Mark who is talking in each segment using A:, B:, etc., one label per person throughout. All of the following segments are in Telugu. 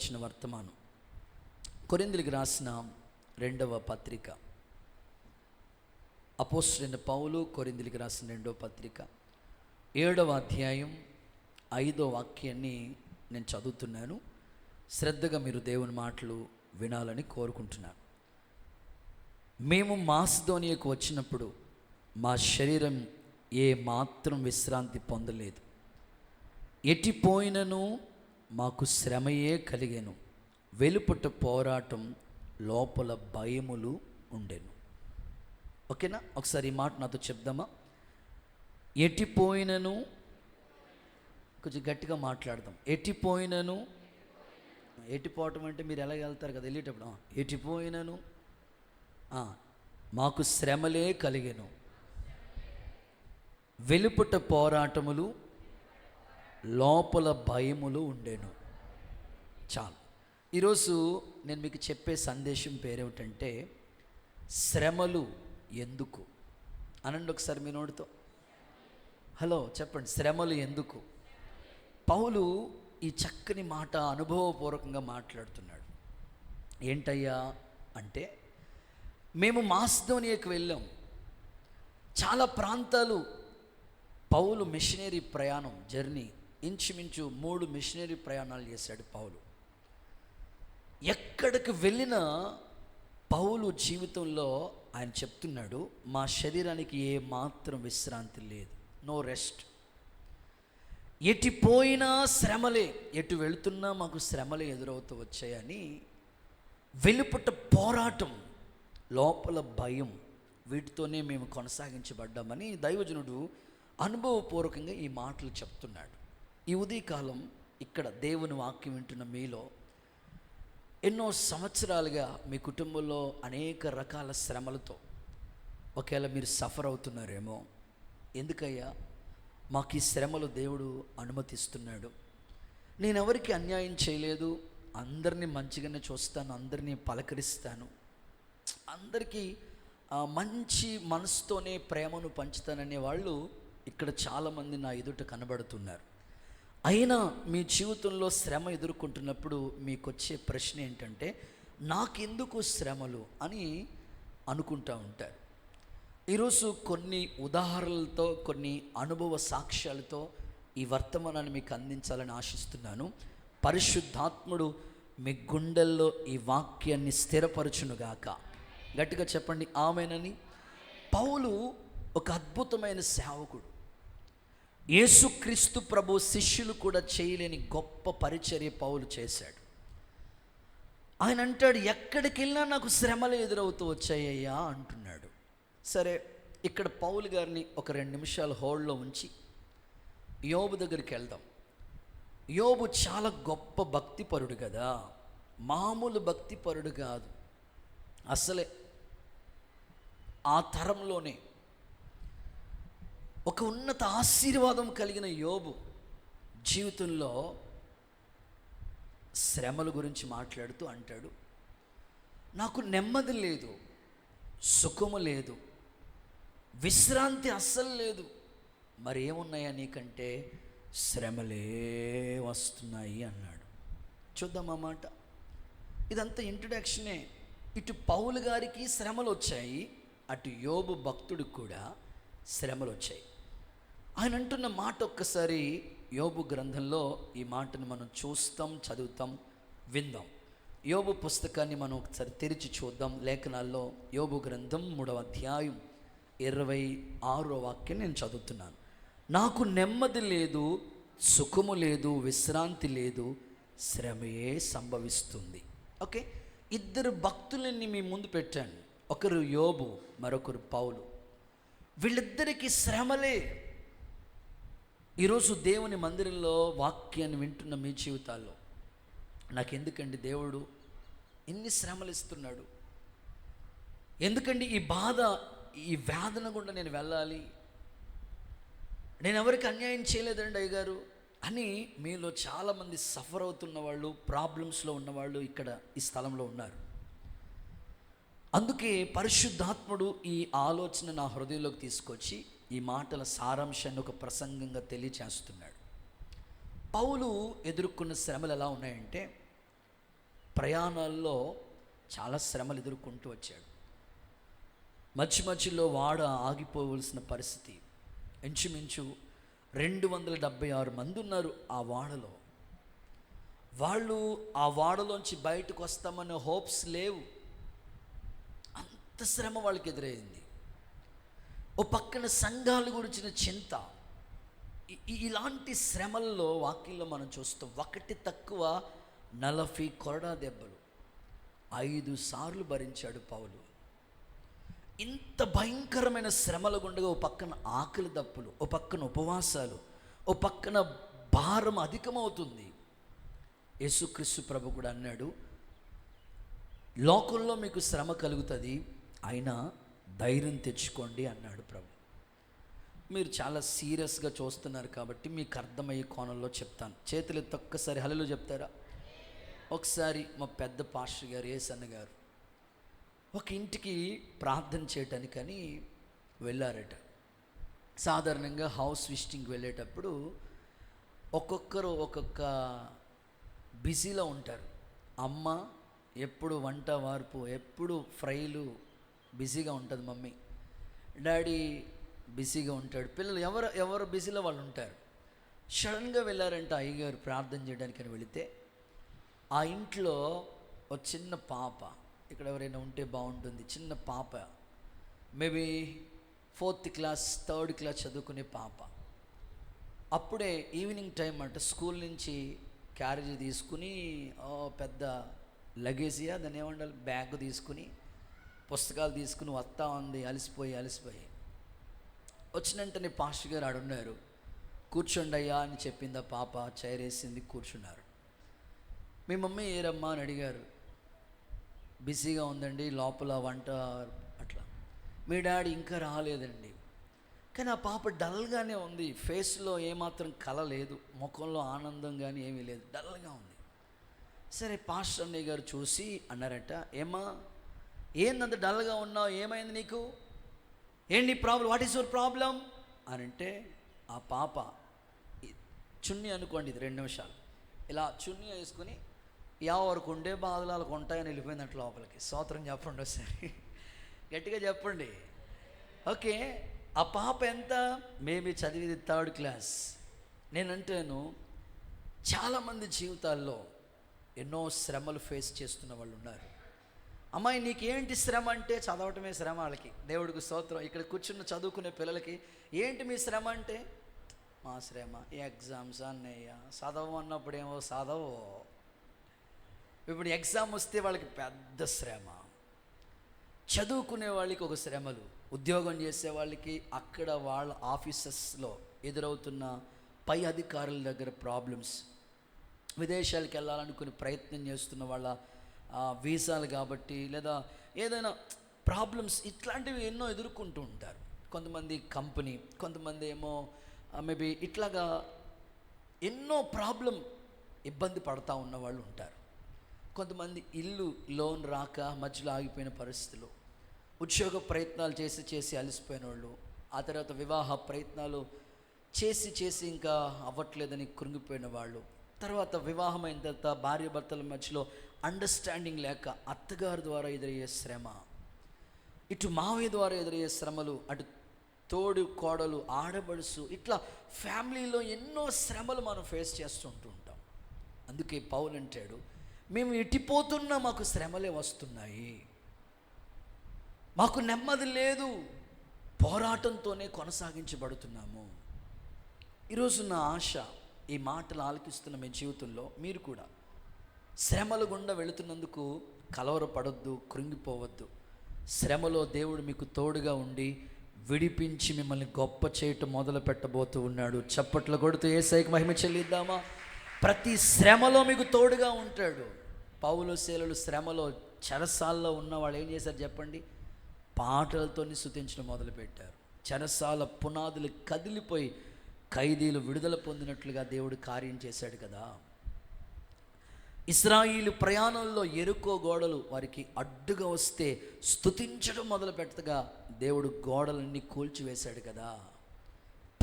A: వచ్చిన వర్తమానం కొరింథీయులకు రాసిన 2వ పత్రిక. అపోస్తలుడైన పౌలు కొరింథీయులకు రాసిన 2వ పత్రిక 7వ అధ్యాయం 5వ వాక్యాన్ని నేను చదువుతున్నాను. శ్రద్ధగా మీరు దేవుని మాటలు వినాలని కోరుకుంటున్నాను. మేము మాసిదోనియాకు వచ్చినప్పుడు మా శరీరం ఏ మాత్రం విశ్రాంతి పొందలేదు. ఎట్టిపోయినను మాకు శ్రమయే కలిగెను. వెలుపట పోరాటం, లోపల భయములు ఉండెను. ఓకేనా? ఒకసారి ఈ మాట నాతో చెప్దామా? ఎట్టిపోయినను, కొంచెం గట్టిగా మాట్లాడదాం. ఎట్టిపోయినను, ఎట్టిపోవటం అంటే మీరు ఎలాగ వెళ్తారు కదా వెళ్ళేటప్పుడు, ఎట్టిపోయినను మాకు శ్రమలే కలిగెను. వెలుపట పోరాటములు, లోపల భయములు ఉండెను. చాలు. ఈరోజు నేను మీకు చెప్పే సందేశం పేరేమిటంటే, శ్రమలు ఎందుకు అనండి ఒకసారి మీ నోటితో. హలో చెప్పండి, శ్రమలు ఎందుకు? పౌలు ఈ చక్కని మాట అనుభవపూర్వకంగా మాట్లాడుతున్నాడు. ఏంటయ్యా అంటే, మేము మాసిదోనియాకు వెళ్ళాం. చాలా ప్రాంతాలు పౌలు మిషనరీ ప్రయాణం, జర్నీ, ఇంచుమించు 3 మిషనరీ ప్రయాణాలు చేశాడు పౌలు. ఎక్కడికి వెళ్ళినా పౌలు జీవితంలో ఆయన చెప్తున్నాడు, మా శరీరానికి ఏ మాత్రం విశ్రాంతి లేదు, నో రెస్ట్. ఎటుపోయినా శ్రమలే, ఎటు వెళుతున్నా మాకు శ్రమలే ఎదురవుతూ వచ్చాయని, వెలుపట పోరాటం, లోపల భయం, వీటితోనే మేము కొనసాగించబడ్డామని దైవజనుడు అనుభవపూర్వకంగా ఈ మాటలు చెప్తున్నాడు. ఈ ఉదయకాలం ఇక్కడ దేవుని వాక్యం వింటున్న మీలో ఎన్నో సంవత్సరాలుగా మీ కుటుంబంలో అనేక రకాల శ్రమలతో ఒకవేళ మీరు సఫర్ అవుతున్నారేమో. ఎందుకయ్యా మాకు ఈ శ్రమలు దేవుడు అనుమతిస్తున్నాడు? నేను ఎవరికి అన్యాయం చేయలేదు, అందరినీ మంచిగానే చూస్తాను, అందరినీ పలకరిస్తాను, అందరికీ మంచి మనసుతోనే ప్రేమను పంచుతాననే వాళ్ళు ఇక్కడ చాలామంది నా ఎదుట కనబడుతున్నారు. అయినా మీ జీవితంలో శ్రమ ఎదుర్కొంటున్నప్పుడు మీకు వచ్చే ప్రశ్న ఏంటంటే, నాకెందుకు శ్రమలు అని అనుకుంటూ ఉంటారు. ఈరోజు కొన్ని ఉదాహరణలతో, కొన్ని అనుభవ సాక్ష్యాలతో ఈ వర్తమానాన్ని మీకు అందించాలని ఆశిస్తున్నాను. పరిశుద్ధాత్ముడు మీ గుండెల్లో ఈ వాక్యాన్ని స్థిరపరచునుగాక. గట్టిగా చెప్పండి ఆమేనని. పౌలు ఒక అద్భుతమైన సేవకుడు. యేసుక్రీస్తు ప్రభు శిష్యులు కూడా చేయలేని గొప్ప పరిచర్య పౌలు చేశాడు. ఆయన అంటాడు, ఎక్కడికి వెళ్ళినా నాకు శ్రమలు ఎదురవుతూ వచ్చాయ్యా అంటున్నాడు. సరే, ఇక్కడ పౌలు గారిని ఒక 2 నిమిషాలు హోల్డ్లో ఉంచి యోబు దగ్గరికి వెళ్దాం. యోబు చాలా గొప్ప భక్తిపరుడు కదా, మామూలు భక్తిపరుడు కాదు. అసలే ఆ తరంలోనే ఒక ఉన్నత ఆశీర్వాదం కలిగిన యోబు జీవితంలో శ్రమల గురించి మాట్లాడుతూ అంటాడు, నాకు నెమ్మది లేదు, సుఖము లేదు, విశ్రాంతి అస్సలు లేదు, మరి ఏమున్నాయా నీకంటే శ్రమలే వస్తున్నాయి అన్నాడు. చూద్దాం ఆ మాట. ఇదంతా ఇంట్రడక్షనే. ఇటు పౌలు గారికి శ్రమలు వచ్చాయి, అటు యోబు భక్తుడికి కూడా శ్రమలు వచ్చాయి. ఆయన అంటున్న మాట ఒక్కసారి యోబు గ్రంథంలో ఈ మాటను మనం చూస్తాం, చదువుతాం, విందాం. యోబు పుస్తకాన్ని మనం ఒకసారి తెరిచి చూద్దాం. లేఖనాల్లో యోబు గ్రంథం 3వ అధ్యాయం 26వ వాక్యం నేను చదువుతున్నాను. నాకు నెమ్మది లేదు, సుఖము లేదు, విశ్రాంతి లేదు, శ్రమయే సంభవిస్తుంది. ఓకే, 2 భక్తులని మీ ముందు పెట్టాను. ఒకరు యోబు, మరొకరు పౌలు. వీళ్ళిద్దరికీ శ్రమలే. ఈరోజు దేవుని మందిరంలో వాక్యాన్ని వింటున్న మీ జీవితాల్లో, నాకెందుకండి దేవుడు ఇన్ని శ్రమలు ఇస్తున్నాడు, ఎందుకండి ఈ బాధ, ఈ వేదన గుండా నేను వెళ్ళాలి, నేను ఎవరికి అన్యాయం చేయలేదండి అయ్యగారు అని మీలో చాలామంది సఫర్ అవుతున్న వాళ్ళు, ప్రాబ్లమ్స్లో ఉన్నవాళ్ళు ఇక్కడ ఈ స్థలంలో ఉన్నారు. అందుకే పరిశుద్ధాత్ముడు ఈ ఆలోచన నా హృదయంలోకి తీసుకొచ్చి ఈ మాటల సారాంశాన్ని ఒక ప్రసంగంగా తెలియచేస్తున్నాడు. పౌలు ఎదుర్కొన్న శ్రమలు ఎలా ఉన్నాయంటే, ప్రయాణాల్లో చాలా శ్రమలు ఎదుర్కొంటూ వచ్చాడు. మధ్యలో వాడ ఆగిపోవలసిన పరిస్థితి. ఇంచుమించు 276 మంది ఉన్నారు ఆ వాడలో. వాళ్ళు ఆ వాడలోంచి బయటకు వస్తామనే హోప్స్ లేవు. అంత శ్రమ వాళ్ళకి ఎదురైంది. ఓ పక్కన సంఘాల గురించిన చింత. ఇలాంటి శ్రమల్లో వాక్యంలో మనం చూస్తాం, ఒకటి తక్కువ 40 కొరడా దెబ్బలు 5 సార్లు భరించాడు పౌలు. ఇంత భయంకరమైన శ్రమల గుండగా ఓ పక్కన ఆకలి దప్పులు, ఓ పక్కన ఉపవాసాలు, ఓ పక్కన భారం అధికమవుతుంది. యేసుక్రీస్తు ప్రభు కూడా అన్నాడు, లోకంలో మీకు శ్రమ కలుగుతుంది, అయినా ధైర్యం తెచ్చుకోండి అన్నాడు ప్రభు. మీరు చాలా సీరియస్గా చూస్తున్నారు కాబట్టి మీకు అర్థమయ్యే కోణంలో చెప్తాను. చేతులు ఎత్తి ఒక్కసారి హల్లెలూయా చెప్తారా? ఒకసారి మా పెద్ద పాస్టర్ గారు యేసన్న గారు ఒక ఇంటికి ప్రార్థన చేయటానికని వెళ్ళారట. సాధారణంగా హౌస్ విజిటింగ్కి వెళ్ళేటప్పుడు ఒక్కొక్కరు ఒక్కొక్క బిజీలో ఉంటారు. అమ్మ ఎప్పుడు వంట వార్పు, ఎప్పుడు ఫ్రైలు, బిజీగా ఉంటుంది మమ్మీ. డాడీ బిజీగా ఉంటాడు. పిల్లలు ఎవరు బిజీలో వాళ్ళు ఉంటారు. సడన్గా వెళ్ళారంట అయ్యగారు ప్రార్థన చేయడానికి అని వెళితే ఆ ఇంట్లో ఒక చిన్న పాప, ఇక్కడ ఎవరైనా ఉంటే బాగుంటుంది, చిన్న పాప, maybe 4th class 3rd class చదువుకునే పాప. అప్పుడే ఈవినింగ్ టైం అంట, స్కూల్ నుంచి క్యారేజ్ తీసుకుని పెద్ద లగేజియా దాన్ని ఏమండాలి, బ్యాగ్ తీసుకుని పుస్తకాలు తీసుకుని వస్తూ ఉంది. అలసిపోయి వచ్చిన వెంటనే పాస్టర్ గారు ఆడున్నారు. కూర్చోండి అయ్యా అని చెప్పింది ఆ పాప. చైర్ వేసింది, కూర్చున్నారు. మీ మమ్మీ ఏరమ్మా అని అడిగారు. బిజీగా ఉందండి, లోపల వంట అట్లా. మీ డాడీ ఇంకా రాలేదండి. కానీ ఆ పాప డల్గానే ఉంది. ఫేస్లో ఏమాత్రం కళ లేదు, ముఖంలో ఆనందం కానీ ఏమీ లేదు, డల్గా ఉంది. సరే పాస్టర్ అన్నయ్య గారు చూసి అన్నారట, ఏమ్మా ఏందంత డల్గా ఉన్నావు, ఏమైంది నీకు, ఏంటి problem, what is your problem అని అంటే, ఆ పాప చున్నీ అనుకోండి, ఇది 2 నిమిషాలు ఇలా చున్నీ వేసుకుని వరకు ఉండే బాధలు వాళ్ళకు ఉంటాయని వెళ్ళిపోయిందంట లోపలికి. స్తోత్రం చెప్పండి ఒకసారి, గట్టిగా చెప్పండి. ఓకే, ఆ పాప ఎంత, మేబీ చదివేది 3rd క్లాస్. నేనంటాను చాలామంది జీవితాల్లో ఎన్నో శ్రమలు ఫేస్ చేస్తున్న వాళ్ళు ఉన్నారు. అమ్మాయి నీకేంటి శ్రమ అంటే చదవటమే శ్రమ వాళ్ళకి. దేవుడికి స్తోత్రం. ఇక్కడ కూర్చున్న చదువుకునే పిల్లలకి ఏంటి మీ శ్రమ అంటే, మా శ్రమ ఎగ్జామ్స్ అన్నయ్య, చదవ అన్నప్పుడు ఏమో చదవో. ఇప్పుడు ఎగ్జామ్ వస్తే వాళ్ళకి పెద్ద శ్రమ. చదువుకునే వాళ్ళకి ఒక శ్రమలు, ఉద్యోగం చేసే వాళ్ళకి అక్కడ వాళ్ళ ఆఫీసెస్లో ఎదురవుతున్న పై అధికారుల దగ్గర ప్రాబ్లమ్స్, విదేశాలకు వెళ్ళాలనుకుని ప్రయత్నం చేస్తున్న వాళ్ళ వీసాలు కాబట్టి, లేదా ఏదైనా ప్రాబ్లమ్స్, ఇట్లాంటివి ఎన్నో ఎదుర్కొంటూ ఉంటారు. కొంతమంది కంపెనీ, కొంతమంది ఏమో మేబీ ఇట్లాగా ఎన్నో ప్రాబ్లం ఇబ్బంది పడతా ఉన్న వాళ్ళు ఉంటారు. కొంతమంది ఇల్లు లోన్ రాక మధ్యలో ఆగిపోయిన పరిస్థితులు, ఉద్యోగ ప్రయత్నాలు చేసి అలసిపోయిన వాళ్ళు, ఆ తర్వాత వివాహ ప్రయత్నాలు చేసి ఇంకా అవ్వట్లేదని కృంగిపోయిన వాళ్ళు, తర్వాత వివాహమైన తర్వాత భార్య భర్తల మధ్యలో అండర్స్టాండింగ్ లేక అత్తగారి ద్వారా ఎదురయ్యే శ్రమ, ఇటు మావయ్య ద్వారా ఎదురయ్యే శ్రమలు, అటు తోడు కోడలు ఆడబడుసు, ఇట్లా ఫ్యామిలీలో ఎన్నో శ్రమలు మనం ఫేస్ చేస్తుంటూ ఉంటాం. అందుకే పౌలు అంటాడు, మేము ఇటిపోతున్నా మాకు శ్రమలే వస్తున్నాయి, మాకు నెమ్మది లేదు, పోరాటంతోనే కొనసాగించబడుతున్నాము. ఈరోజు నా ఆశ, ఈ మాటలు ఆలకిస్తున్న మీ జీవితంలో మీరు కూడా శ్రమల గుండా వెళుతున్నందుకు కలవరపడొద్దు, కృంగిపోవద్దు. శ్రమలో దేవుడు మీకు తోడుగా ఉండి విడిపించి మిమ్మల్ని గొప్ప చేయటం మొదలు పెట్టబోతూ ఉన్నాడు. చప్పట్లు కొడుతూ యేసయ్యకి మహిమ చెల్లిద్దామా? ప్రతి శ్రమలో మీకు తోడుగా ఉంటాడు. పౌలు శీలలు శ్రమలో చెరసాల్లో ఉన్న వాళ్ళు ఏం చేశారు చెప్పండి? పాటలతో స్తుతించడం మొదలుపెట్టారు. చెరసాల పునాదులు కదిలిపోయి ఖైదీలు విడుదల పొందినట్లుగా దేవుడు కార్యం చేశాడు కదా. ఇశ్రాయేలు ప్రయాణంలో యెరికో గోడలు వారికి అడ్డుగా వస్తే స్తుతించడం మొదలు పెట్టగా దేవుడు గోడలన్నీ కూల్చివేశాడు కదా.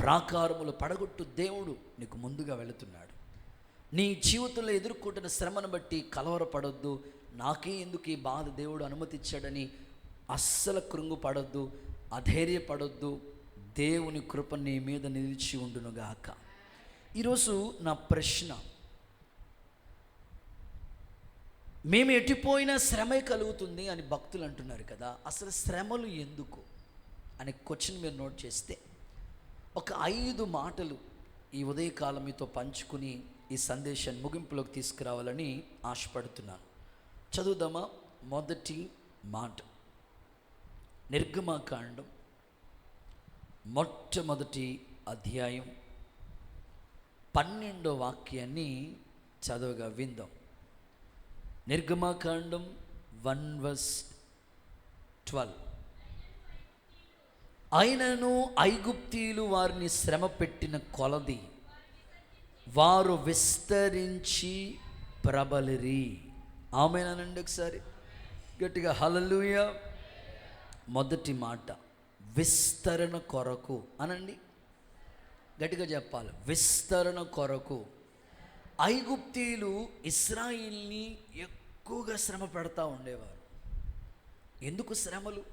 A: ప్రాకారములు పడగొట్టు దేవుడు నీకు ముందుగా వెళుతున్నాడు. నీ జీవితంలో ఎదుర్కొంటున్న శ్రమను బట్టి కలవరపడొద్దు. నాకే ఎందుకు ఈ బాధ దేవుడు అనుమతిచ్చాడని అస్సలు కృంగుపడొద్దు, అధైర్యపడొద్దు. దేవుని కృప నీ మీద నిలిచి ఉండునుగాక. ఈరోజు నా ప్రశ్న, మేము ఎటుపోయినా శ్రమే కలుగుతుంది అని భక్తులు అంటున్నారు కదా, అసలు శ్రమలు ఎందుకు అనే క్వశ్చన్ మీరు నోట్ చేస్తే ఒక 5 మాటలు ఈ ఉదయకాలం మీతో పంచుకుని ఈ సందేశాన్ని ముగింపులోకి తీసుకురావాలని ఆశపడుతున్నాను. చదువుదామా? మొదటి మాట, నిర్గమకాండం మొట్టమొదటి అధ్యాయం 12వ వాక్యాన్ని చదువుగా విందాం. నిర్గమకాండం 1:12. అయినను ఐగుప్తీయులు వారిని శ్రమ పెట్టిన కొలది వారు విస్తరించి ప్రబలిరి. ఆమేనండి. ఒకసారి గట్టిగా హల్లెలూయా. మొదటి మాట విస్తరణ కొరకు అనండి, గట్టిగా చెప్పాలి. విస్తరణ కొరకు ఐగుప్తీయులు ఇశ్రాయేలుని ఎక్కువగా శ్రమ పెడతా ఉండేవారు. ఎందుకు శ్రమలు?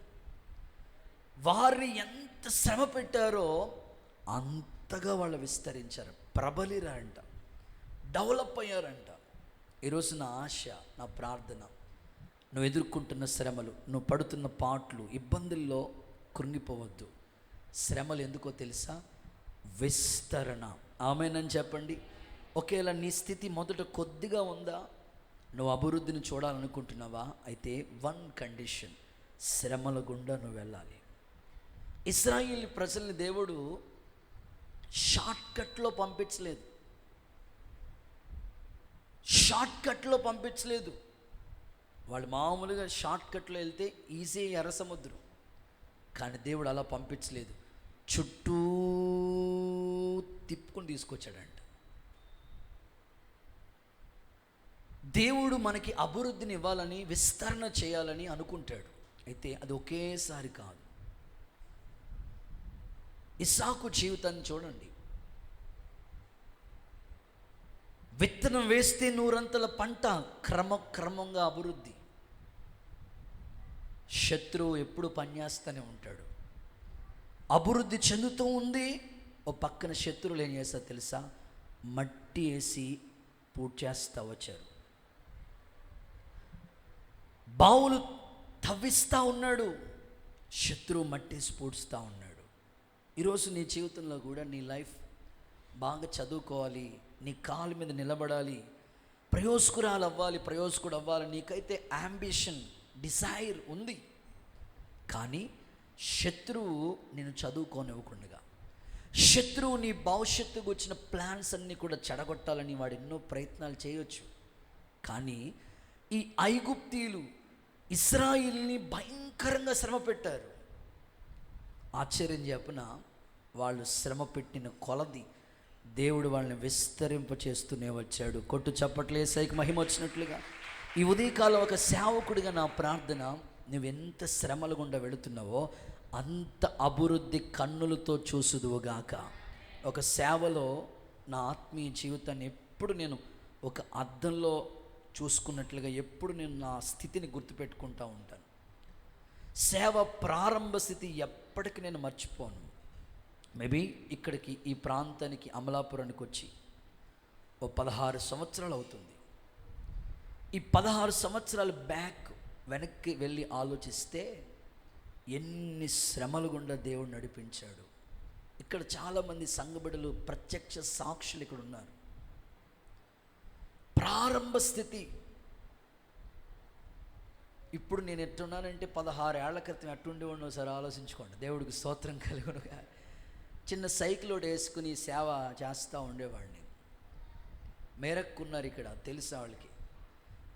A: వారిని ఎంత శ్రమ పెట్టారో అంతగా వాళ్ళు విస్తరించారు, ప్రబలిరంట, డెవలప్ అయ్యారంట. ఈరోజు నా ఆశ, నా ప్రార్థన, నువ్వు ఎదుర్కొంటున్న శ్రమలు, నువ్వు పడుతున్న పాట్లు, ఇబ్బందుల్లో కృంగిపోవద్దు. శ్రమలు ఎందుకో తెలుసా? విస్తరణ. ఆమేనని చెప్పండి. ఒకేలా నీ స్థితి మొదట కొద్దిగా ఉందా, నువ్వు అభివృద్ధిని చూడాలనుకుంటున్నావా? అయితే 1 కండిషన్, శ్రమల గుండా నువ్వు వెళ్ళాలి. ఇశ్రాయేలు ప్రజల్ని దేవుడు షార్ట్కట్లో పంపించలేదు. వాళ్ళు మామూలుగా షార్ట్కట్లో వెళ్తే ఈజీ ఎర్ర సముద్రం, కానీ దేవుడు అలా పంపించలేదు. చుట్టూ తిప్పుకొని తీసుకొచ్చాడంట. దేవుడు మనకి అభివృద్ధిని ఇవ్వాలని, విస్తరణ చేయాలని అనుకుంటాడు. అయితే అది ఒకేసారి కాదు. ఇస్సాకు జీవితాన్ని చూడండి. విత్తనం వేస్తే 100 పంట, క్రమంగా అభివృద్ధి. శత్రువు ఎప్పుడు పనిచేస్తూనే ఉంటాడు. అభివృద్ధి చెందుతూ ఉంది. ఓ పక్కన శత్రువులు ఏం చేస్తారు తెలుసా? మట్టి వేసి పూర్తి చేస్తూ వచ్చారు. బావులు తవ్విస్తూ ఉన్నాడు, శత్రువు మట్టేసి పూడుస్తూ ఉన్నాడు. ఈరోజు నీ జీవితంలో కూడా నీ లైఫ్ బాగా చదువుకోవాలి, నీ కాళ్ళ మీద నిలబడాలి, ప్రయోజకుడు అవ్వాలి. నీకైతే యాంబిషన్, డిజైర్ ఉంది. కానీ శత్రువు నేను చదువుకోనివ్వకుండా, శత్రువు నీ భవిష్యత్తుకు వచ్చిన ప్లాన్స్ అన్నీ కూడా చెడగొట్టాలని వాడు ఎన్నో ప్రయత్నాలు చేయొచ్చు. కానీ ఈ ఐగుప్తీయులు ఇశ్రాయేలుని భయంకరంగా శ్రమ పెట్టారు. ఆశ్చర్యం చెప్పిన, వాళ్ళు శ్రమ పెట్టిన కొలది దేవుడు వాళ్ళని విస్తరింపచేస్తూనే వచ్చాడు. కొట్టు చప్పట్లు యేసయ్యకి మహిమ వచ్చినట్లుగా. ఈ ఉదయకాలం ఒక సేవకుడిగా నా ప్రార్థన, నువ్వెంత శ్రమల గుండా వెళుతున్నావో అంత అభివృద్ధి కన్నులతో చూసుదువుగాక. ఒక సేవలో నా ఆత్మీయ జీవితాన్ని ఎప్పుడు నేను ఒక అద్దంలో చూసుకున్నట్లుగా ఎప్పుడు నేను నా స్థితిని గుర్తుపెట్టుకుంటూ ఉంటాను. సేవ ప్రారంభ స్థితి ఎప్పటికీ నేను మర్చిపోను. మేబీ ఇక్కడికి ఈ ప్రాంతానికి అమలాపురానికి వచ్చి ఓ 16 సంవత్సరాలు అవుతుంది. ఈ 16 సంవత్సరాలు బ్యాక్ వెనక్కి వెళ్ళి ఆలోచిస్తే ఎన్ని శ్రమలు గుండా దేవుడు నడిపించాడు. ఇక్కడ చాలామంది సంఘబిడ్డలు ప్రత్యక్ష సాక్షులు ఇక్కడ ఉన్నారు. ప్రారంభ స్థితి. ఇప్పుడు నేను ఎట్టున్నానంటే 16 ఏళ్ల క్రితం ఎట్టుండి ఉండి ఒకసారి ఆలోచించుకోండి. దేవుడికి స్తోత్రం కలుగునుగా. చిన్న సైకిల్ ఒకటి వేసుకుని సేవ చేస్తూ ఉండేవాడిని. మేరక్కున్నారు ఇక్కడ, తెలుసా వాళ్ళకి.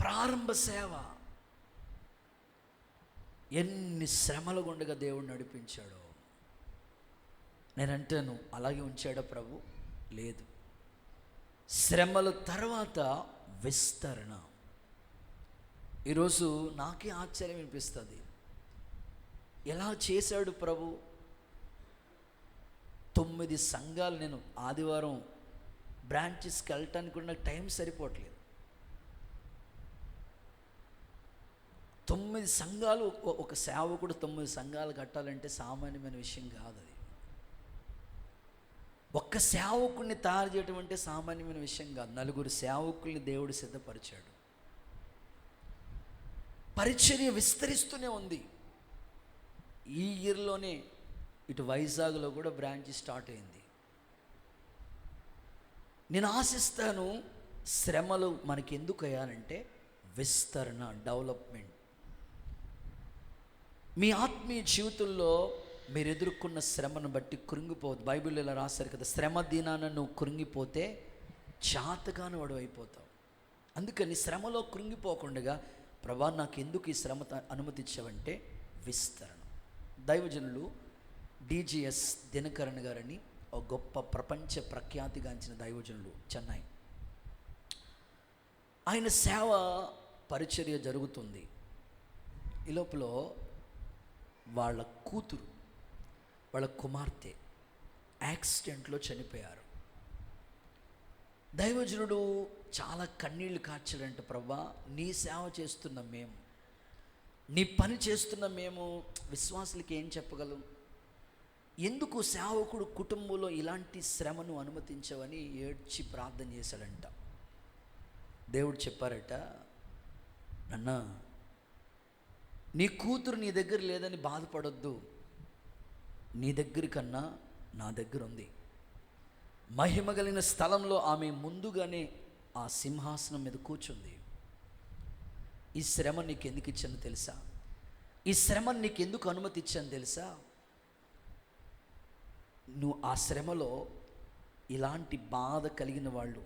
A: ప్రారంభ సేవ. ఎన్ని శ్రమల గుండగా దేవుడు నడిపించాడో. నేనంటాను, అలాగే ఉంచాడా ప్రభు? లేదు. శ్రమల తర్వాత విస్తరణ. ఈరోజు నాకే ఆశ్చర్యం అనిపిస్తుంది. ఎలా చేశాడు ప్రభు? 9 సంఘాలు నేను ఆదివారం బ్రాంచెస్కి వెళ్ళటానికి కూడా నాకు టైం సరిపోవట్లేదు. 9 సంఘాలు, ఒక సేవకుడు 9 సంఘాలు కట్టాలంటే సామాన్యమైన విషయం కాదు. అది ఒక్క సేవకుడిని తయారు చేయడం అంటే సామాన్యమైన విషయం కాదు. 4 సేవకుల్ని దేవుడు సిద్ధపరిచాడు. పరిచర్య విస్తరిస్తూనే ఉంది. ఈ ఇయర్లోనే ఇటు వైజాగ్లో కూడా బ్రాంచ్ స్టార్ట్ అయింది. నేను ఆశిస్తాను, శ్రమలు మనకి ఎందుకు అయ్యాలంటే విస్తరణ, డెవలప్మెంట్. మీ ఆత్మీయ జీవితంలో మీరు ఎదుర్కొన్న శ్రమను బట్టి కృంగిపోవద్దు. బైబిల్లో ఇలా రాశారు కదా, శ్రమ దినాన నువ్వు కృంగిపోతే చాతగాని వాడు అయిపోతావు. అందుకని శ్రమలో కృంగిపోకుండా, ప్రభా నాకు ఎందుకు ఈ శ్రమ అనుమతించావంటే విస్తరణ. దైవజనులు DGS దినకరణ్ గారని ఒక గొప్ప ప్రపంచ ప్రఖ్యాతిగాంచిన దైవజనులు, చెన్నై. ఆయన సేవ పరిచర్య జరుగుతుంది. ఈ లోపల వాళ్ళ కూతురు, వాళ్ళ కుమార్తె యాక్సిడెంట్లో చనిపోయారు. దైవజనుడు చాలా కన్నీళ్లు కార్చాడంట. ప్రభా, నీ సేవ చేస్తున్న మేము, నీ పని చేస్తున్న మేము విశ్వాసులకి ఏం చెప్పగలం? ఎందుకు సేవకుడు కుటుంబంలో ఇలాంటి శ్రమను అనుమతించవని ఏడ్చి ప్రార్థన చేశాడంట. దేవుడు చెప్పారట, నాన్న, నీ కూతురు నీ దగ్గర లేదని బాధపడొద్దు, నీ దగ్గర కన్నా నా దగ్గర ఉంది. మహిమ కలిగిన స్థలంలో ఆమె ముందుగానే ఆ సింహాసనం మీద కూర్చుంది. ఈ శ్రమ నీకు ఎందుకు ఇచ్చాను తెలుసా? ఈ శ్రమను నీకు ఎందుకు అనుమతి ఇచ్చాను తెలుసా? నువ్వు ఆ శ్రమలో ఇలాంటి బాధ కలిగిన వాళ్ళు,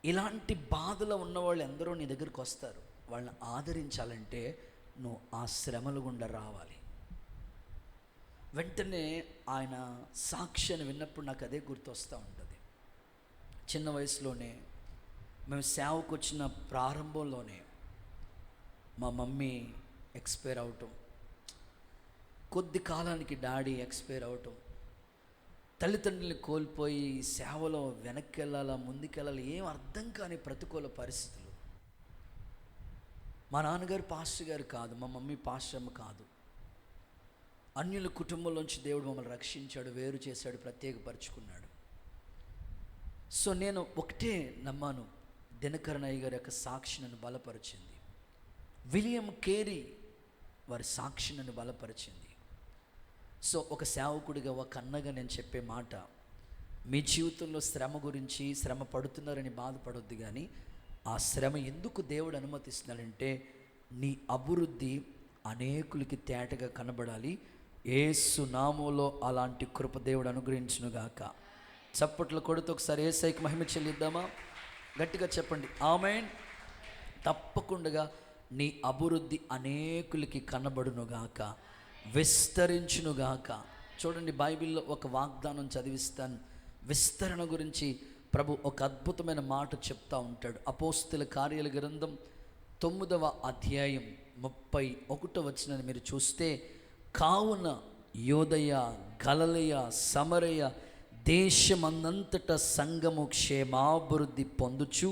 A: ఇలాంటి బాధలో ఉన్నవాళ్ళు ఎందరో నీ దగ్గరికి వస్తారు. వాళ్ళని ఆదరించాలంటే నువ్వు ఆ శ్రమల గుండా రావాలి. వెంటనే ఆయన సాక్ష్యాన్ని విన్నప్పుడు నాకు అదే గుర్తొస్తూ ఉంటుంది. చిన్న వయసులోనే మేము సేవకు వచ్చిన ప్రారంభంలోనే మా మమ్మీ ఎక్స్పైర్ అవటం, కొద్ది కాలానికి డాడీ ఎక్స్పైర్ అవటం, తల్లిదండ్రుల్ని కోల్పోయి సేవలో వెనక్కి వెళ్ళాలా ముందుకెళ్ళాలి ఏం అర్థం కాని ప్రతికూల పరిస్థితులు. మా నాన్నగారు పాస్టర్ గారు కాదు, మా మమ్మీ పాస్టర్ అమ్మ కాదు. అన్యుల కుటుంబంలోంచి దేవుడు మమ్మల్ని రక్షించాడు, వేరు చేశాడు, ప్రత్యేకపరుచుకున్నాడు. సో నేను ఒకటే నమ్మాను, దినకరణయ్య గారి యొక్క సాక్షి నన్ను బలపరిచింది. విలియం కేరీ వారి సాక్షి నన్ను బలపరిచింది. సో ఒక సేవకుడిగా, ఒక అన్నగా నేను చెప్పే మాట, మీ జీవితంలో శ్రమ గురించి, శ్రమ పడుతున్నారని బాధపడొద్దు. కానీ ఆ శ్రమ ఎందుకు దేవుడు అనుమతిస్తున్నాడంటే నీ అభివృద్ధి అనేకులకి తేటగా కనబడాలి. యేసు నామములో అలాంటి కృప దేవుడు అనుగ్రహించునుగాక. చప్పట్లు కొడుతూ ఒకసారి యేసయ్యకి మహిమ చెల్లిద్దామా? గట్టిగా చెప్పండి ఆమేన్. తప్పకుండా నీ అభివృద్ధి అనేకులకి కనబడునుగాక, విస్తరించునుగాక. చూడండి, బైబిల్లో ఒక వాగ్దానం చదివిస్తాను. విస్తరణ గురించి ప్రభు ఒక అద్భుతమైన మాట చెప్తా ఉంటాడు. అపోస్తుల కార్యాల గ్రంథం 9వ అధ్యాయం 31వ వచనాన్ని మీరు చూస్తే, కావున యోదయ, గలిలయ, సమరయ దేశమందంతట సంఘము క్షేమాభివృద్ధి పొందుచు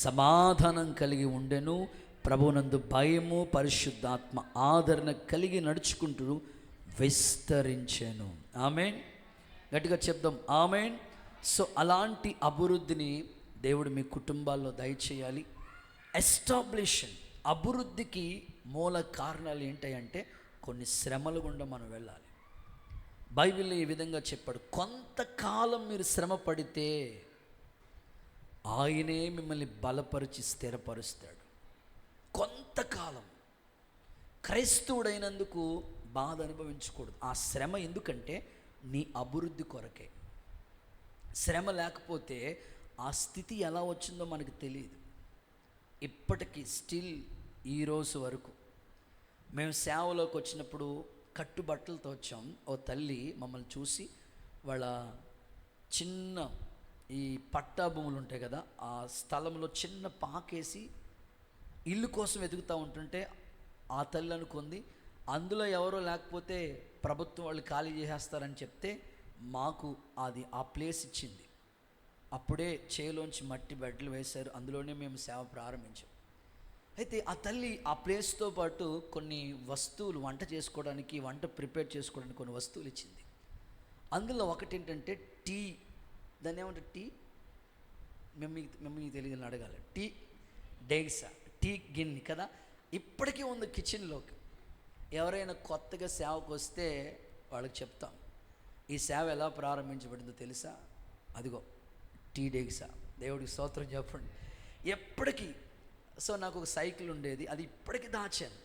A: సమాధానం కలిగి ఉండెను. ప్రభునందు భయము, పరిశుద్ధాత్మ ఆదరణ కలిగి నడుచుకుంటూ విస్తరించెను. ఆమేన్. గట్టిగా చెప్దాం ఆమేన్. సో అలాంటి అభివృద్ధిని దేవుడు మీ కుటుంబాల్లో దయచేయాలి. ఎస్టాబ్లిషన్, అభివృద్ధికి మూల కారణాలు ఏంటంటే కొన్ని శ్రమల గుండా మనం వెళ్ళాలి. బైబిల్లో ఈ విధంగా చెప్పాడు, కొంతకాలం మీరు శ్రమ పడితే ఆయనే మిమ్మల్ని బలపరిచి స్థిరపరుస్తాడు. కొంతకాలం క్రైస్తవుడైనందుకు బాధ అనుభవించకూడదు. ఆ శ్రమ ఎందుకంటే నీ అభివృద్ధి కొరకే. శ్రమ లేకపోతే ఆ స్థితి ఎలా వచ్చిందో మనకు తెలియదు. ఇప్పటికీ స్టిల్ ఈరోజు వరకు మేము సేవలోకి వచ్చినప్పుడు కట్టుబట్టలతో వచ్చాం. ఓ తల్లి మమ్మల్ని చూసి వాళ్ళ చిన్న ఈ పట్టా భూములు ఉంటాయి కదా, ఆ స్థలంలో చిన్న పాకేసి ఇల్లు కోసం వెతుకుతూ ఉంటుంటే ఆ తల్లి అనుకుంది, అందులో ఎవరో లేకపోతే ప్రభుత్వం వాళ్ళు ఖాళీ చేసేస్తారని చెప్తే మాకు అది ఆ ప్లేస్ ఇచ్చింది. అప్పుడే చేలోంచి మట్టి బెడ్లు వేశారు, అందులోనే మేము సేవ ప్రారంభించాం. అయితే ఆ తల్లి ఆ ప్లేస్తో పాటు కొన్ని వస్తువులు, వంట చేసుకోవడానికి, వంట ప్రిపేర్ చేసుకోవడానికి కొన్ని వస్తువులు ఇచ్చింది. అందులో ఒకటి ఏంటంటే టీ, దాన్ని ఏమంటారు, టీ మీకు తెలియదు అడగాలి, టీ డేగ్సా, టీ గిన్నె కదా, ఇప్పటికీ ఉంది కిచెన్లోకి. ఎవరైనా కొత్తగా సేవకు వస్తే వాళ్ళకి చెప్తాం, ఈ సేవ ఎలా ప్రారంభించబడిందో తెలుసా, అదిగో టీ డేగ్సా. దేవుడికి స్తోత్రం చెప్పండి. ఎప్పటికీ. సో నాకు ఒక సైకిల్ ఉండేది, అది ఇప్పటికీ దాచాను.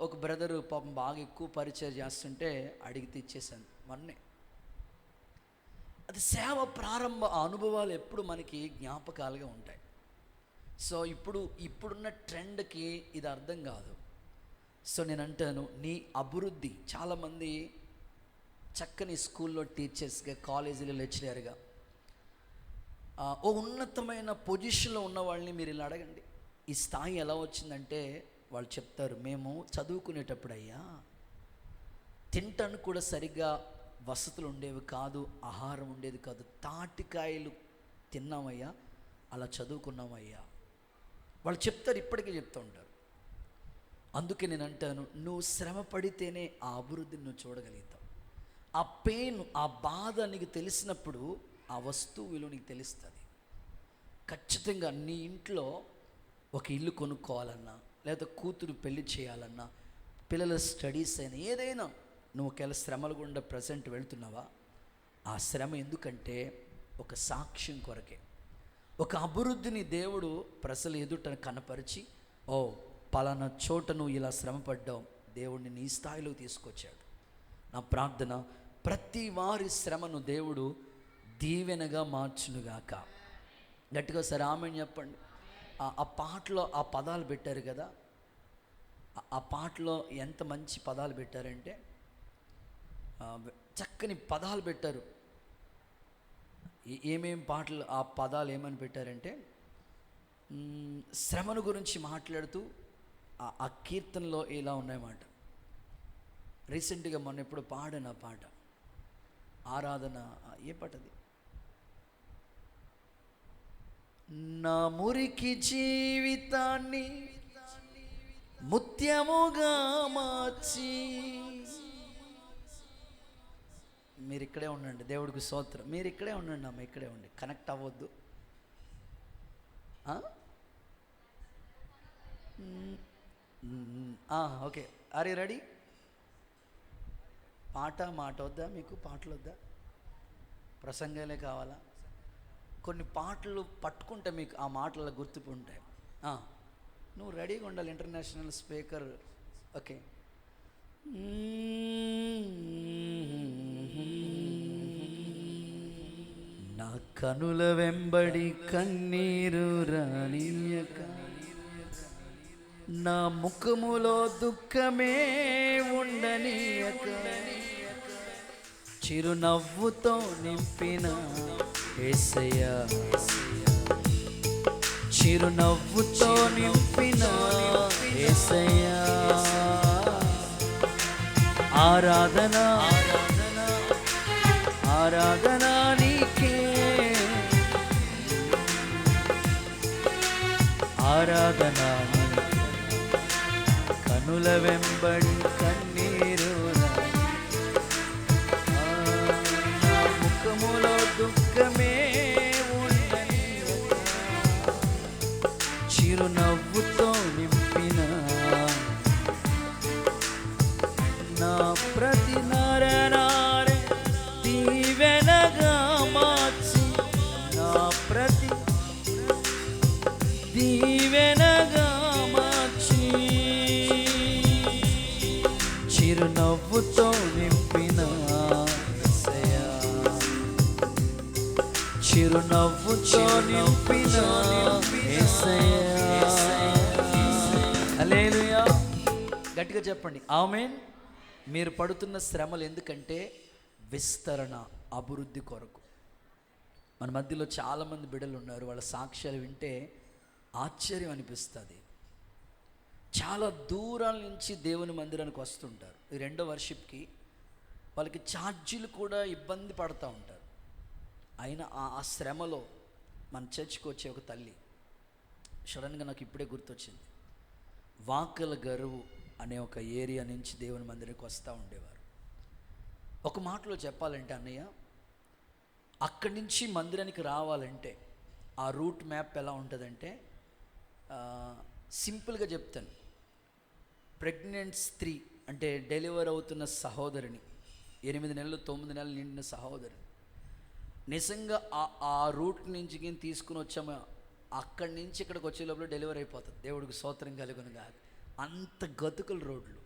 A: ఒక బ్రదరు పాపం బాగా ఎక్కువ పరిచయం చేస్తుంటే అడిగితే ఇచ్చేసాను మొన్నే. అది సేవ ప్రారంభ అనుభవాలు ఎప్పుడు మనకి జ్ఞాపకాలుగా ఉంటాయి. సో ఇప్పుడున్న ట్రెండ్కి ఇది అర్థం కాదు. సో నేను అంటాను, నీ అభివృద్ధి, చాలామంది చక్కని స్కూల్లో టీచర్స్గా, కాలేజీలో లెక్చరర్గా, ఓ ఉన్నతమైన పొజిషన్లో ఉన్న వాళ్ళని మీరు ఇలా అడగండి, ఈ స్థాయి ఎలా వచ్చిందంటే వాళ్ళు చెప్తారు, మేము చదువుకునేటప్పుడు అయ్యా తింటాను కూడా సరిగ్గా వసతులు ఉండేవి కాదు, ఆహారం ఉండేది కాదు, తాటికాయలు తిన్నామయ్యా, అలా చదువుకున్నామయ్యా. వాళ్ళు చెప్తారు, ఇప్పటికీ చెప్తూ ఉంటారు. అందుకే నేను అంటాను, నువ్వు శ్రమ పడితేనే ఆ అభివృద్ధిని నువ్వు చూడగలుగుతావు. ఆ పెయిన్, ఆ బాధ నీకు తెలిసినప్పుడు ఆ వస్తువు విలువ నీకు తెలుస్తుంది. ఖచ్చితంగా నీ ఇంట్లో ఒక ఇల్లు కొనుక్కోవాలన్నా, లేదా కూతురు పెళ్లి చేయాలన్నా, పిల్లల స్టడీస్ అయినా, ఏదైనా నువ్వు ఒకవేళ శ్రమల గుండా ప్రజెంట్ వెళ్తున్నావా, ఆ శ్రమ ఎందుకంటే ఒక సాక్ష్యం కొరకే. ఒక అభివృద్ధిని దేవుడు ప్రజలు ఎదుట కనపరిచి, ఓ పలానా చోట నువ్వు ఇలా శ్రమ పడ్డావు, దేవుడిని నీ స్థాయిలో తీసుకొచ్చాడు. నా ప్రార్థన, ప్రతి వారి శ్రమను దేవుడు దీవెనగా మార్చునుగాక. గట్టిగా సరే ఆమెను చెప్పండి. ఆ పాటలో ఆ పదాలు పెట్టారు కదా, ఆ పాటలో ఎంత మంచి పదాలు పెట్టారంటే, చక్కని పదాలు పెట్టారు. ఏమేం పాటలు, ఆ పదాలు ఏమని పెట్టారంటే, శ్రమను గురించి మాట్లాడుతూ ఆ కీర్తనలో ఇలా ఉన్నాయన్నమాట. రీసెంట్గా మొన్న ఎప్పుడు పాడిన పాట, ఆరాధన, ఏ పాట అది, నా మురికి జీవితాన్ని ముత్యముగా మార్చి. మీరు ఇక్కడే ఉండండి, దేవుడికి స్తోత్రం. మీరు ఇక్కడే ఉండండి అమ్మ, ఇక్కడే ఉండి, కనెక్ట్ అవ్వద్దు. Okay, are you ready? మాట వద్దా మీకు? పాటలు వద్దా? ప్రసంగాలే కావాలా? కొన్ని పాటలు పట్టుకుంటే మీకు ఆ మాటలు గుర్తుకుంటాయి. నువ్వు రెడీగా ఉండాలి, ఇంటర్నేషనల్ స్పీకర్. ఓకే. నా కనుల వెంబడి కన్నీరు రానియక, నా ముఖములో దుఃఖమే ఉండనీయక, చిరునవ్వుతో నింపిన యేసయ్యా, చిరునవ్వుతో నింపిన యేసయ్యా, ఆరాధన ఆరాధన నీకే, ఆరాధన కనుల వెంబడి కన్నీరు, ముఖములో దుఃఖమే ఉండని, చిరునవ్వుతో నింపిన నా ప్రతి నరనారే దీవెనగా మార్చి, నా ప్రతి దీవెనగా మార్చి, చిరునవ్వుతో నింపిన యేసయ్యా, చిరునవ్వుతో నింపిన యేసయ్యా. హల్లెలూయా. గట్టిగా చెప్పండి ఆమేన్. మీరు పడుతున్న శ్రమలు ఎందుకంటే విస్తరణ, అభివృద్ధి కొరకు. మన మధ్యలో చాలామంది బిడ్డలు ఉన్నారు, వాళ్ళ సాక్ష్యాలు వింటే ఆశ్చర్యం అనిపిస్తుంది. చాలా దూరాల నుంచి దేవుని మందిరానికి వస్తుంటారు. ఈ రెండో వర్షిప్కి వాళ్ళకి ఛార్జీలు కూడా ఇబ్బంది పడుతూ ఉంటారు. అయినా ఆ శ్రమలో మన చర్చికి వచ్చే ఒక తల్లి సడన్గా నాకు ఇప్పుడే గుర్తొచ్చింది. వాకల గరువు అనే ఒక ఏరియా నుంచి దేవుని మందిరానికి వస్తూ ఉండేవారు. ఒక మాటలో చెప్పాలంటే అన్నయ్య, అక్కడి నుంచి మందిరానికి రావాలంటే ఆ రూట్ మ్యాప్ ఎలా ఉంటుందంటే, సింపుల్గా చెప్తాను. ప్రెగ్నెంట్ స్త్రీ అంటే డెలివర్ అవుతున్న సహోదరిని, 8 నెలలు 9 నెలలు నిండిన సహోదరిని నిజంగా ఆ రూట్ నుంచి తీసుకుని వచ్చాము, అక్కడి నుంచి ఇక్కడికి వచ్చే లోపల డెలివరీ అయిపోతుంది. దేవుడికి స్తోత్రం కలుగును గాక. అంత గతుకుల రోడ్లు.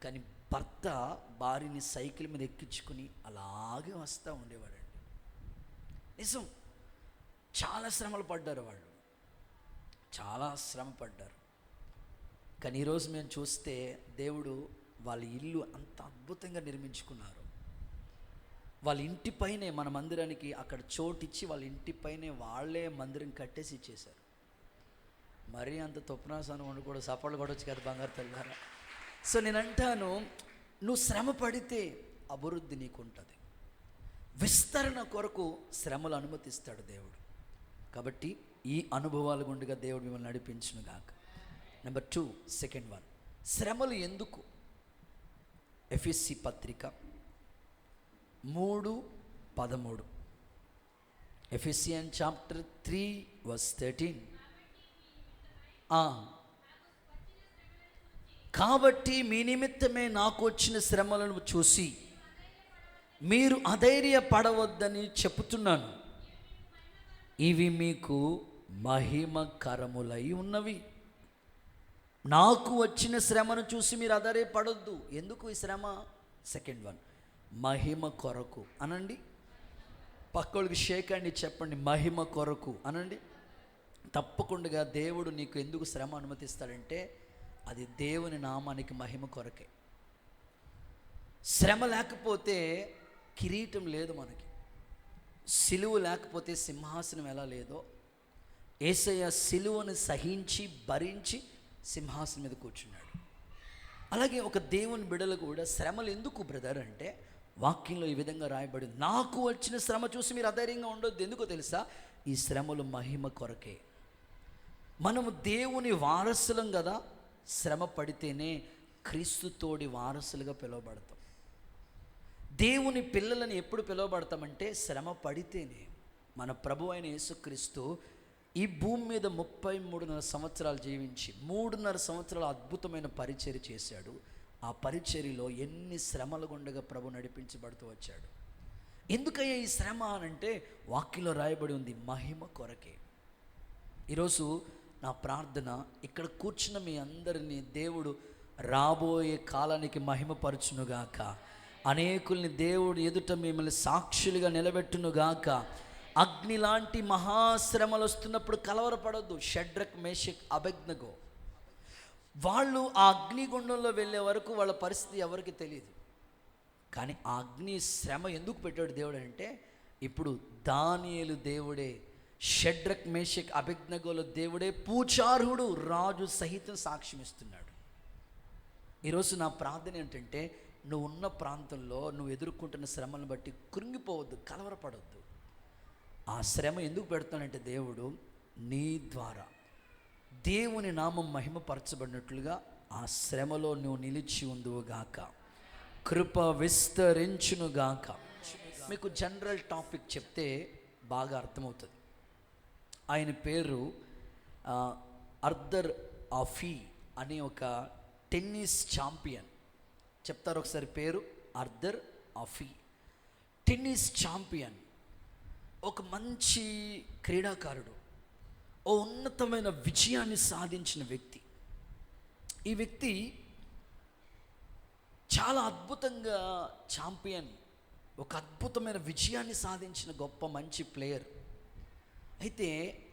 A: కానీ భర్త భార్యని సైకిల్ మీద ఎక్కించుకుని అలాగే వస్తూ ఉండేవాడండి. నిజం, చాలా శ్రమలు పడ్డారు వాళ్ళు, చాలా శ్రమ పడ్డారు. కానీ ఈరోజు మేము చూస్తే దేవుడు వాళ్ళ ఇల్లు అంత అద్భుతంగా నిర్మించుకున్నారు. వాళ్ళ ఇంటిపైనే మన మందిరానికి అక్కడ చోటిచ్చి వాళ్ళ ఇంటిపైనే వాళ్ళే మందిరం కట్టేసి ఇచ్చేశారు. మరీ అంత తొప్పునాసాను వండు కూడా సపోర్ట్లు కొడవచ్చు కదా బంగారు తల్లారా. సో నేను అంటాను, నువ్వు శ్రమ పడితే అభివృద్ధి నీకు ఉంటుంది. విస్తరణ కొరకు శ్రమలు అనుమతిస్తాడు దేవుడు. కాబట్టి ఈ అనుభవాల గుండుగా దేవుడు మిమ్మల్ని నడిపించును గాక. నెంబర్ 2, సెకండ్ వన్, శ్రమలు ఎందుకు? ఎఫెసీ పత్రిక 3:13, ఎఫెసియన్ చాప్టర్ 3:13. కాబట్టి మీ నిమిత్తమే నాకు వచ్చిన శ్రమలను చూసి మీరు అధైర్యపడవద్దని చెప్పుతున్నాను, ఇవి మీకు మహిమకరములై ఉన్నవి. నాకు వచ్చిన శ్రమను చూసి మీరు అధైర్యపడొద్దు. ఎందుకు ఈ శ్రమ? సెకండ్ వన్, మహిమ కొరకు అనండి. పక్కోళ్ళకి షేక్ అండి చెప్పండి, మహిమ కొరకు అనండి. తప్పకుండా దేవుడు నీకు ఎందుకు శ్రమ అనుమతిస్తాడంటే అది దేవుని నామానికి మహిమ కొరకే. శ్రమ లేకపోతే కిరీటం లేదు మనకి, సిలువ లేకపోతే సింహాసనం ఎలా లేదో, యేసయ్య సిలువను సహించి భరించి సింహాసనం మీద కూర్చున్నాడు. అలాగే ఒక దేవుని బిడ్డలు కూడా శ్రమలు ఎందుకు బ్రదర్ అంటే, వాక్యంలో ఈ విధంగా రాయబడింది, నాకు వచ్చిన శ్రమ చూసి మీరు అధైర్యంగా ఉండొద్దు. ఎందుకో తెలుసా? ఈ శ్రమలు మహిమ కొరకే. మనము దేవుని వారసులం కదా, శ్రమ పడితేనే క్రీస్తుతోడి వారసులుగా పిలువబడతాం. దేవుని పిల్లలని ఎప్పుడు పిలువబడతామంటే శ్రమ పడితేనే. మన ప్రభు అయిన యేసుక్రీస్తు ఈ భూమి మీద 33.5 సంవత్సరాలు జీవించి 3.5 సంవత్సరాలు అద్భుతమైన పరిచర్య చేశాడు. ఆ పరిచర్యలో ఎన్ని శ్రమలు గుండగా ప్రభు నడిపించబడుతూ వచ్చాడు. ఎందుకయ్యా ఈ శ్రమ అనంటే వాక్యంలో రాయబడి ఉంది, మహిమ కొరకే. ఈరోజు నా ప్రార్థన, ఇక్కడ కూర్చున్న మీ అందరినీ దేవుడు రాబోయే కాలానికి మహిమపరచునుగాక. అనేకుల్ని దేవుడు ఎదుట మిమ్మల్ని సాక్షులుగా నిలబెట్టునుగాక. అగ్ని లాంటి మహాశ్రమలు వస్తున్నప్పుడు కలవరపడొద్దు. షడ్రక్, మేషక్, అబేద్నెగో వాళ్ళు ఆ అగ్నిగుండంలో వెళ్ళే వరకు వాళ్ళ పరిస్థితి ఎవరికి తెలియదు. కానీ ఆ అగ్ని శ్రమ ఎందుకు పెట్టాడు దేవుడు అంటే, ఇప్పుడు దానియేలు దేవుడే, షడ్రక్, మేషక్, అబేద్నెగోల దేవుడే పూచార్హుడు, రాజు సహితం సాక్ష్యం ఇస్తున్నాడు. ఈరోజు నా ప్రార్థన ఏంటంటే, నువ్వు ఉన్న ప్రాంతంలో నువ్వు ఎదుర్కొంటున్న శ్రమలను బట్టి కృంగిపోవద్దు, కలవరపడవద్దు. ఆ శ్రమ ఎందుకు పెడతానంటే దేవుడు నీ ద్వారా దేవుని నామం మహిమపరచబడినట్లుగా ఆ శ్రమలో నువ్వు నిలిచి ఉందువుగాక, కృప విస్తరించునుగాక. మీకు జనరల్ టాపిక్ చెప్తే బాగా అర్థమవుతుంది. ఆయన పేరు అర్దర్ ఆఫీ అనే ఒక టెన్నిస్ ఛాంపియన్. చెప్తారు ఒకసారి పేరు? అర్దర్ ఆఫీ, టెన్నిస్ ఛాంపియన్, ఒక మంచి క్రీడాకారుడు, ఓ ఉన్నతమైన విజయాన్ని సాధించిన వ్యక్తి. ఈ వ్యక్తి చాలా అద్భుతంగా ఛాంపియన్, ఒక అద్భుతమైన విజయాన్ని సాధించిన గొప్ప మంచి ప్లేయర్. అయితే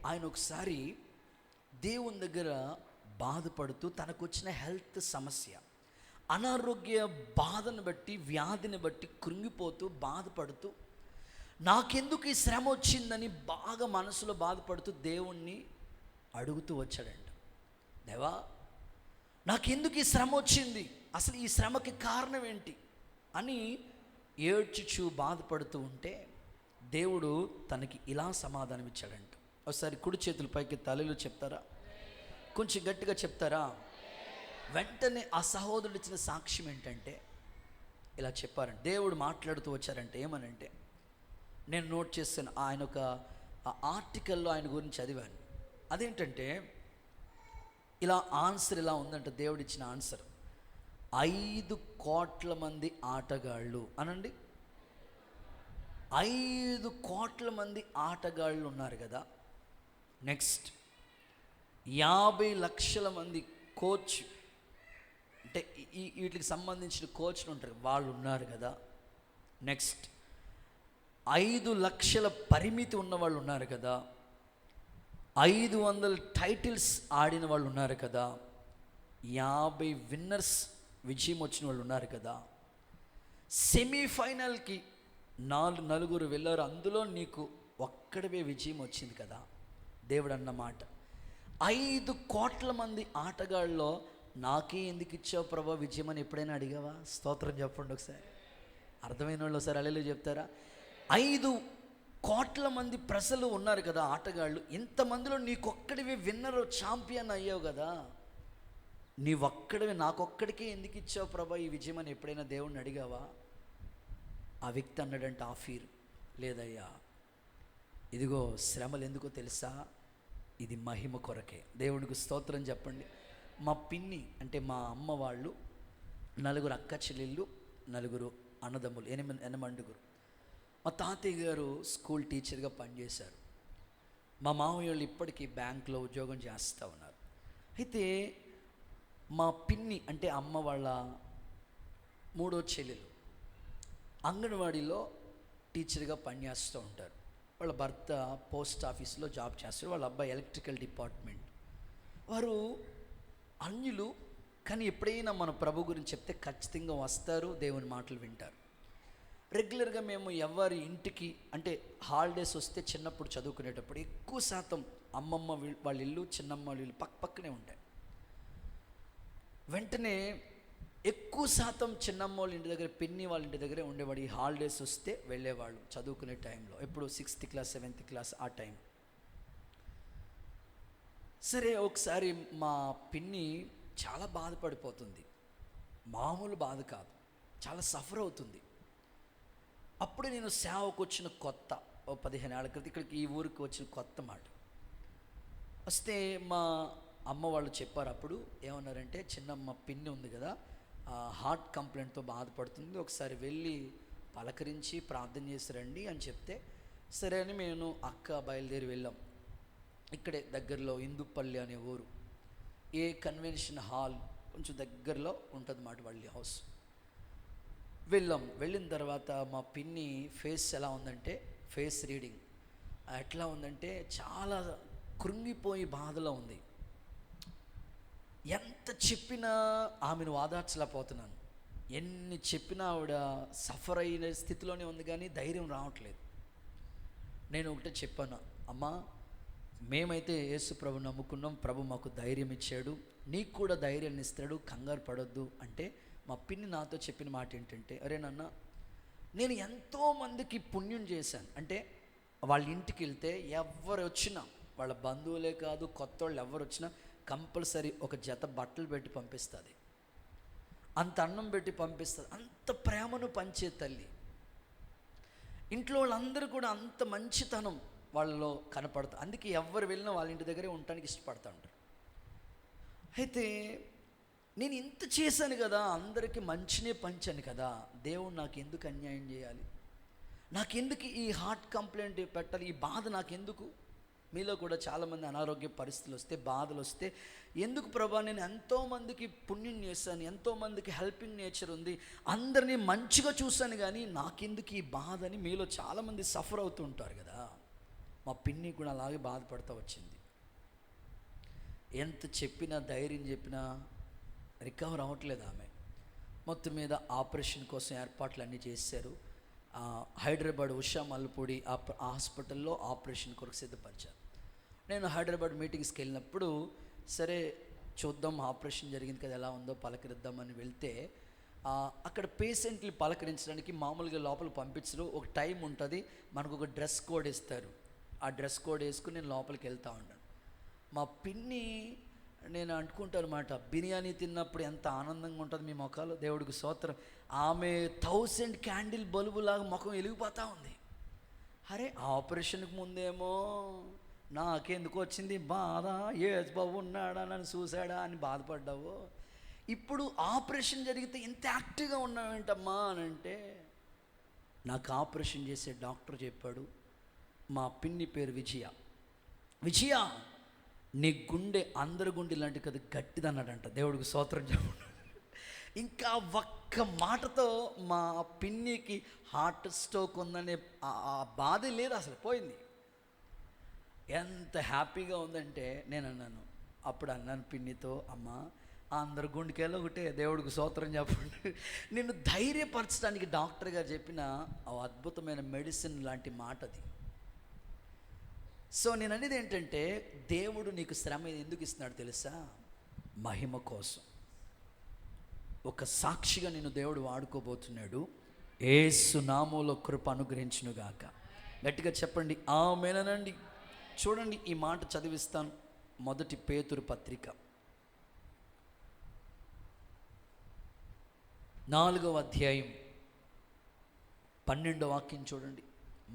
A: ఆయన ఒకసారి దేవుని దగ్గర బాధపడుతూ తనకు వచ్చిన హెల్త్ సమస్య, అనారోగ్య బాధను బట్టి, వ్యాధిని బట్టి కృంగిపోతూ బాధపడుతూ, నాకెందుకు ఈ శ్రమ వచ్చిందని బాగా మనసులో బాధపడుతూ దేవుణ్ణి అడుగుతూ వచ్చాడంట. దేవా, నాకెందుకు ఈ శ్రమ వచ్చింది, అసలు ఈ శ్రమకి కారణం ఏంటి అని ఏడ్చుచూ బాధపడుతూ ఉంటే దేవుడు తనకి ఇలా సమాధానం ఇచ్చాడంట. ఒకసారి కుడి చేతుల పైకి తలలు చెప్తారా, కొంచెం గట్టిగా చెప్తారా? వెంటనే ఆ సహోదరుడు ఇచ్చిన సాక్ష్యం ఏంటంటే ఇలా చెప్పారంట. దేవుడు మాట్లాడుతూ వచ్చారంటే ఏమనంటే, నేను నోట్ చేస్తాను, ఆయన ఒక ఆర్టికల్లో ఆయన గురించి చదివాను. అదేంటంటే ఇలా ఆన్సర్ ఇలా ఉందంట, దేవుడు ఇచ్చిన ఆన్సర్. 5 కోట్ల మంది ఆటగాళ్ళు అనండి. 5 కోట్ల మంది ఆటగాళ్ళు ఉన్నారు కదా. నెక్స్ట్ 50 లక్షల మంది కోచ్, అంటే వీటికి సంబంధించిన కోచ్లు ఉంటారు, వాళ్ళు ఉన్నారు కదా. నెక్స్ట్ 5 లక్షల పరిమితి ఉన్న వాళ్ళు ఉన్నారు కదా. 500 టైటిల్స్ ఆడిన వాళ్ళు ఉన్నారు కదా. 50 విన్నర్స్, విజయం వచ్చిన వాళ్ళు ఉన్నారు కదా. సెమీఫైనల్కి 4 వెళ్ళారు, అందులో నీకు ఒక్కడివే విజయం వచ్చింది కదా. దేవుడు అన్నమాట, 5 కోట్ల మంది ఆటగాళ్ళలో నాకే ఎందుకు ఇచ్చావు ప్రభా విజయం అని ఎప్పుడైనా అడిగావా? స్తోత్రం చెప్పండి ఒకసారి. అర్థమైన వాళ్ళు ఒకసారి హల్లెలూయా చెప్తారా? 5 కోట్ల మంది ప్రజలు ఉన్నారు కదా, ఆటగాళ్ళు. ఇంతమందిలో నీకొక్కడివి విన్నర్, ఛాంపియన్ అయ్యావు కదా. నీవొక్కడివి నాకొక్కడికే ఎందుకు ఇచ్చావు ప్రభా ఈ విజయం అని ఎప్పుడైనా దేవుణ్ణి అడిగావా? ఆ వ్యక్తి అన్నాడంటే, ఆఫీర్, లేదయ్యా, ఇదిగో శ్రమలు ఎందుకో తెలుసా? ఇది మహిమ కొరకే. దేవునికి స్తోత్రం చెప్పండి. మా పిన్ని అంటే మా అమ్మ వాళ్ళు 4 అక్క చెల్లెళ్ళు, 4 అన్నదమ్ములు, 8 మా తాతయ్య గారు స్కూల్ టీచర్గా పనిచేశారు. మా మామయ్య వాళ్ళు ఇప్పటికీ బ్యాంక్లో ఉద్యోగం చేస్తూ ఉన్నారు. అయితే మా పిన్ని అంటే అమ్మ వాళ్ళ 3వ చెల్లెలు అంగన్వాడీలో టీచర్గా పనిచేస్తూ ఉంటారు. వాళ్ళ భర్త పోస్ట్ ఆఫీస్లో జాబ్ చేస్తారు, వాళ్ళ అబ్బాయి ఎలక్ట్రికల్ డిపార్ట్మెంట్. వారు అన్యులు, కానీ ఎప్పుడైనా మన ప్రభు గురించి చెప్తే ఖచ్చితంగా వస్తారు, దేవుని మాటలు వింటారు. రెగ్యులర్గా మేము ఎవరి ఇంటికి అంటే హాలిడేస్ వస్తే చిన్నప్పుడు చదువుకునేటప్పుడు ఎక్కువ శాతం అమ్మమ్మ వాళ్ళ ఇల్లు, చిన్నమ్మ వాళ్ళ ఇల్లు పక్కనే ఉంటాయి. వెంటనే ఎక్కువ శాతం చిన్నమ్మ వాళ్ళ ఇంటి దగ్గర, పిన్ని వాళ్ళ ఇంటి దగ్గరే ఉండేవాడు. ఈ హాలిడేస్ వస్తే వెళ్ళేవాళ్ళు చదువుకునే టైంలో, ఎప్పుడు 6th క్లాస్ 7th క్లాస్ ఆ టైం. సరే ఒకసారి మా పిన్ని చాలా బాధపడిపోతుంది, మామూలు బాధ కాదు, చాలా సఫర్ అవుతుంది. అప్పుడే నేను సేవకు వచ్చిన కొత్త, 15 ఏళ్ళ క్రితం ఇక్కడికి ఈ ఊరికి వచ్చిన కొత్త మాట వస్తే మా అమ్మ వాళ్ళు చెప్పారు. అప్పుడు ఏమన్నారంటే, చిన్నమ్మ పిన్ని ఉంది కదా, హార్ట్ కంప్లైంట్తో బాధపడుతుంది, ఒకసారి వెళ్ళి పలకరించి ప్రార్థన చేసి రండి అని చెప్తే, సరే అని నేను అక్క బయలుదేరి వెళ్ళాం. ఇక్కడే దగ్గరలో ఇందుపల్లి అనే ఊరు, ఏ కన్వెన్షన్ హాల్ కొంచెం దగ్గరలో ఉంటుంది మాట వాళ్ళ హౌస్. వెళ్ళిన తర్వాత మా పిన్ని ఫేస్ ఎలా ఉందంటే, ఫేస్ రీడింగ్ ఎట్లా ఉందంటే చాలా కృంగిపోయి బాధలో ఉంది. ఎంత చెప్పినా ఆమెను వాదార్చలేకపోతున్నాను. ఎన్ని చెప్పినా ఆవిడ సఫర్ అయిన స్థితిలోనే ఉంది, కానీ ధైర్యం రావట్లేదు. నేను ఒకటే చెప్పాను, అమ్మా మేమైతే యేసు ప్రభు నమ్ముకున్నాం, ప్రభు మాకు ధైర్యం ఇచ్చాడు, నీకు కూడా ధైర్యాన్ని ఇస్తాడు, కంగారు పడొద్దు అంటే, మా పిన్ని నాతో చెప్పిన మాట ఏంటంటే, అరే నాన్న, నేను ఎంతోమందికి పుణ్యం చేశాను. అంటే వాళ్ళ ఇంటికి వెళ్తే ఎవరు వచ్చినా, వాళ్ళ బంధువులే కాదు కొత్త వాళ్ళు ఎవరు వచ్చినా కంపల్సరీ ఒక జత బట్టలు పెట్టి పంపిస్తుంది, అంత అన్నం పెట్టి పంపిస్తుంది, అంత ప్రేమను పంచే తల్లి. ఇంట్లో వాళ్ళందరూ కూడా అంత మంచితనం వాళ్ళలో కనపడుతుంది. అందుకే ఎవరు వెళ్ళినా వాళ్ళ ఇంటి దగ్గరే ఉండటానికి ఇష్టపడతా ఉంటారు. అయితే నేను ఇంత చేశాను కదా, అందరికీ మంచినే పంచాను కదా, దేవుడు నాకు ఎందుకు అన్యాయం చేయాలి? నాకెందుకు ఈ హార్ట్ కంప్లైంట్ పెట్టాలి? ఈ బాధ నాకెందుకు? మీలో కూడా చాలామంది అనారోగ్య పరిస్థితులు వస్తే, బాధలు వస్తే, ఎందుకు ప్రభా నేను ఎంతోమందికి పుణ్యం చేశాను, ఎంతోమందికి హెల్పింగ్ నేచర్ ఉంది, అందరినీ మంచిగా చూశాను, కానీ నాకెందుకు ఈ బాధ అని మీలో చాలామంది సఫర్ అవుతూ ఉంటారు కదా. మా పిన్ని కూడా అలాగే బాధపడుతూ వచ్చింది. ఎంత చెప్పినా, ధైర్యం చెప్పినా రికవర్ అవ్వట్లేదు ఆమె. మొత్తం మీద ఆపరేషన్ కోసం ఏర్పాట్లు అన్నీ చేశారు. హైదరాబాద్ ఉషా మల్పూడి హాస్పిటల్లో ఆపరేషన్ కొరకు సిద్ధపరిచారు. నేను హైదరాబాద్ మీటింగ్స్కి వెళ్ళినప్పుడు, సరే చూద్దాం ఆపరేషన్ జరిగింది కదా ఎలా ఉందో పలకరిద్దామని వెళ్తే, అక్కడ పేషెంట్లు పలకరించడానికి మామూలుగా లోపల పంపించరు, ఒక టైం ఉంటుంది, మనకు ఒక డ్రెస్ కోడ్ ఇస్తారు. ఆ డ్రెస్ కోడ్ వేసుకుని నేను లోపలికి వెళ్తూ ఉంటాను. మా పిన్ని, నేను అనుకుంటాను అన్నమాట, బిర్యానీ తిన్నప్పుడు ఎంత ఆనందంగా ఉంటుంది మీ ముఖాలు, దేవుడికి స్తోత్రం. ఆమె 1000 క్యాండిల్ బల్బులాగా ముఖం వెలిగిపోతూ ఉంది. అరే ఆపరేషన్కి ముందేమో నాకెందుకు వచ్చింది బాధ, యేసు బాబు ఉన్నాడా నన్ను చూశాడా అని బాధపడ్డావు, ఇప్పుడు ఆపరేషన్ జరిగితే ఇంత యాక్టివ్గా ఉన్నావేంటమ్మా అని అంటే, నాకు ఆపరేషన్ చేసే డాక్టర్ చెప్పాడు, మా పిన్ని పేరు విజయ, విజయ నీ గుండె అందరి గుండె లాంటి కదా గట్టిది అన్నాడంట. దేవుడికి స్తోత్రం చెప్పండి. ఇంకా ఒక్క మాటతో మా పిన్నికి హార్ట్ స్ట్రోక్ ఉందనే ఆ బాధ లేదు, అసలు పోయింది. ఎంత హ్యాపీగా ఉందంటే నేను అన్నాను, అప్పుడు అన్నాను పిన్నితో, అమ్మ అందరు గుండెకెళ్ళ ఒకటే, దేవుడికి స్తోత్రం చెప్పండి. నిన్ను ధైర్యపరచడానికి డాక్టర్ గారు చెప్పిన అద్భుతమైన మెడిసిన్ లాంటి మాట అది. సో నేను అనేది ఏంటంటే, దేవుడు నీకు శ్రమ ఎందుకు ఇస్తున్నాడు తెలుసా? మహిమ కోసం. ఒక సాక్షిగా నిన్ను దేవుడు వాడుకోబోతున్నాడు. యేసు నామములో కృప అనుగ్రహించునుగాక. గట్టిగా చెప్పండి ఆమేనండి. చూడండి, ఈ మాట చదివిస్తాను. 1 పేతురు పత్రిక 4వ అధ్యాయం 12వ వాక్యం చూడండి.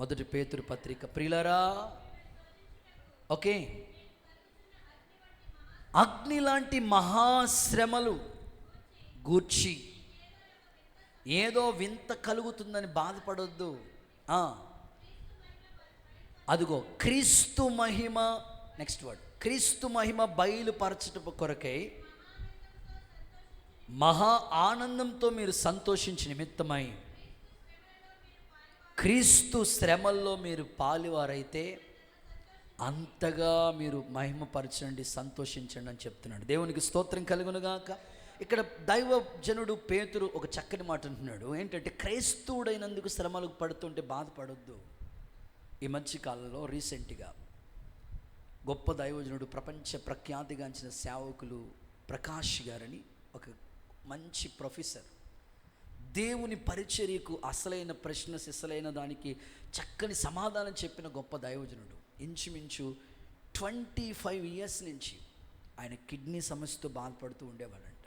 A: 1 పేతురు పత్రిక. ప్రియులారా, ఓకే, అగ్ని లాంటి మహాశ్రమలు గూర్చి ఏదో వింత కలుగుతుందని బాధపడొద్దు. అదిగో క్రీస్తు మహిమ, నెక్స్ట్ వర్డ్, క్రీస్తు మహిమ బయలుపరచట కొరకై మహా ఆనందంతో మీరు సంతోషించి నిమిత్తమై క్రీస్తు శ్రమల్లో మీరు పాలువారైతే అంతగా మీరు మహిమపరచండి, సంతోషించండి అని చెప్తున్నాడు. దేవునికి స్తోత్రం కలుగునుగాక. ఇక్కడ దైవజనుడు పేతురు ఒక చక్కని మాట అంటున్నాడు. ఏంటంటే, క్రైస్తవుడైనందుకు శ్రమలకు పడుతుంటే బాధపడొద్దు. ఈ మధ్య కాలంలో రీసెంట్గా గొప్ప దైవజనుడు, ప్రపంచ ప్రఖ్యాతిగాంచిన సేవకులు ప్రకాష్ గారని ఒక మంచి ప్రొఫెసర్, దేవుని పరిచర్యకు అసలైన ప్రశ్న సిసలైన దానికి చక్కని సమాధానం చెప్పిన గొప్ప దైవజనుడు. ఇంచుమించు 25 years నుంచి ఆయన కిడ్నీ సమస్యతో బాధపడుతూ ఉండేవాడంట.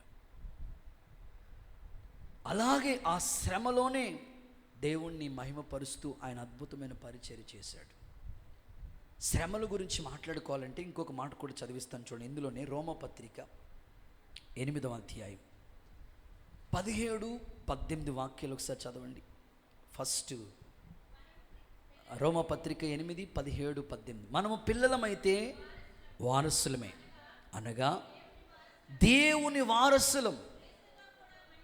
A: అలాగే ఆ శ్రమలోనే దేవుణ్ణి మహిమపరుస్తూ ఆయన అద్భుతమైన పరిచర్య చేశాడు. శ్రమల గురించి మాట్లాడుకోవాలంటే ఇంకొక మాట కూడా చదివిస్తాను చూడండి. ఇందులోనే రోమపత్రిక 8వ అధ్యాయం 17-18 వాక్యాలు ఒకసారి చదవండి. ఫస్ట్ రోమపత్రిక 8, 17, 18. మనము పిల్లలమైతే వారసులమే, అనగా దేవుని వారసులం,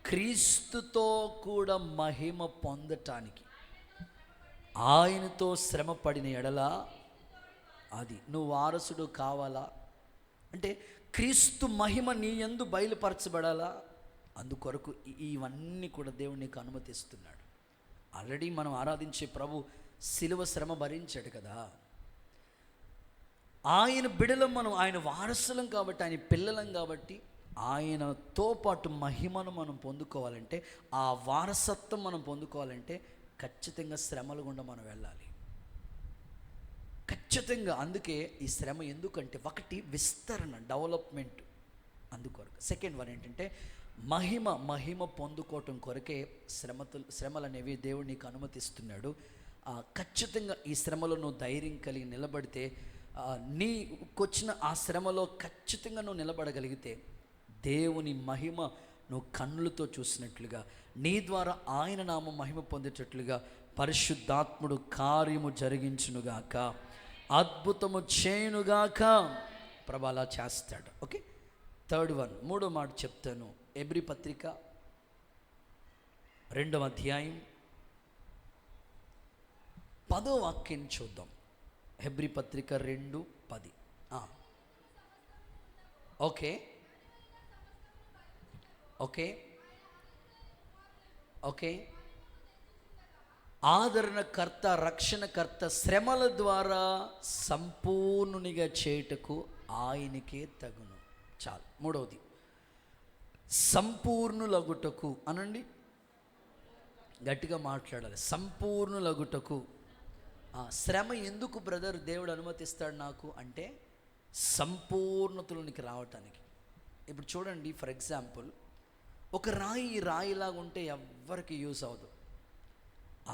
A: క్రీస్తుతో కూడా మహిమ పొందటానికి ఆయనతో శ్రమ పడిన ఎడల, అది నువ్వు వారసుడు కావాలా అంటే క్రీస్తు మహిమ నీ యందు బయలుపరచబడాలా, అందుకొరకు ఇవన్నీ కూడా దేవుడు నీకు అనుమతిస్తున్నాడు. ఆల్రెడీ మనం ఆరాధించే ప్రభు శిలువ శ్రమ భరించాడు కదా. ఆయన బిడలం, మనం ఆయన వారసులం కాబట్టి, ఆయన పిల్లలం కాబట్టి, ఆయనతో పాటు మహిమను మనం పొందుకోవాలంటే, ఆ వారసత్వం మనం పొందుకోవాలంటే ఖచ్చితంగా శ్రమల గుండా మనం వెళ్ళాలి, ఖచ్చితంగా. అందుకే ఈ శ్రమ ఎందుకంటే, ఒకటి విస్తరణ, డెవలప్మెంట్, అందుకొరకు. సెకండ్ వన్ ఏంటంటే మహిమ పొందుకోవటం కొరకే శ్రమలు అనేవి దేవుడు నీకు అనుమతిస్తున్నాడు. ఖచ్చితంగా ఈ శ్రమలో నువ్వు ధైర్యం కలిగి నిలబడితే, నీకొచ్చిన ఆ శ్రమలో ఖచ్చితంగా నువ్వు నిలబడగలిగితే, దేవుని మహిమ నువ్వు కన్నులతో చూసినట్లుగా, నీ ద్వారా ఆయన నామం మహిమ పొందేటట్లుగా పరిశుద్ధాత్ముడు కార్యము జరిగించునుగాక, అద్భుతము చేయునుగాక. ప్రభు అలా చేస్తాడు. ఓకే, థర్డ్ వన్, మూడో మాట చెప్తాను. హెబ్రీ పత్రిక 2వ అధ్యాయం 10వ వాక్యం చూద్దాం. హెబ్రీ పత్రిక 2:10. ఓకే ఓకే ఓకే ఆదరణకర్త, రక్షణకర్త, శ్రమల ద్వారా సంపూర్ణునిగా చేయుటకు ఆయనకే తగును. చాలు. మూడవది, సంపూర్ణులగుటకు అనండి, గట్టిగా మాట్లాడాలి. సంపూర్ణులగుటకు. శ్రమ ఎందుకు బ్రదర్ దేవుడు అనుమతిస్తాడు నాకు అంటే సంపూర్ణతలోనికి రావటానికి. ఇప్పుడు చూడండి, ఫర్ ఎగ్జాంపుల్ ఒక రాయిలాగా ఉంటే ఎవ్వరికి యూస్ అవ్వదు.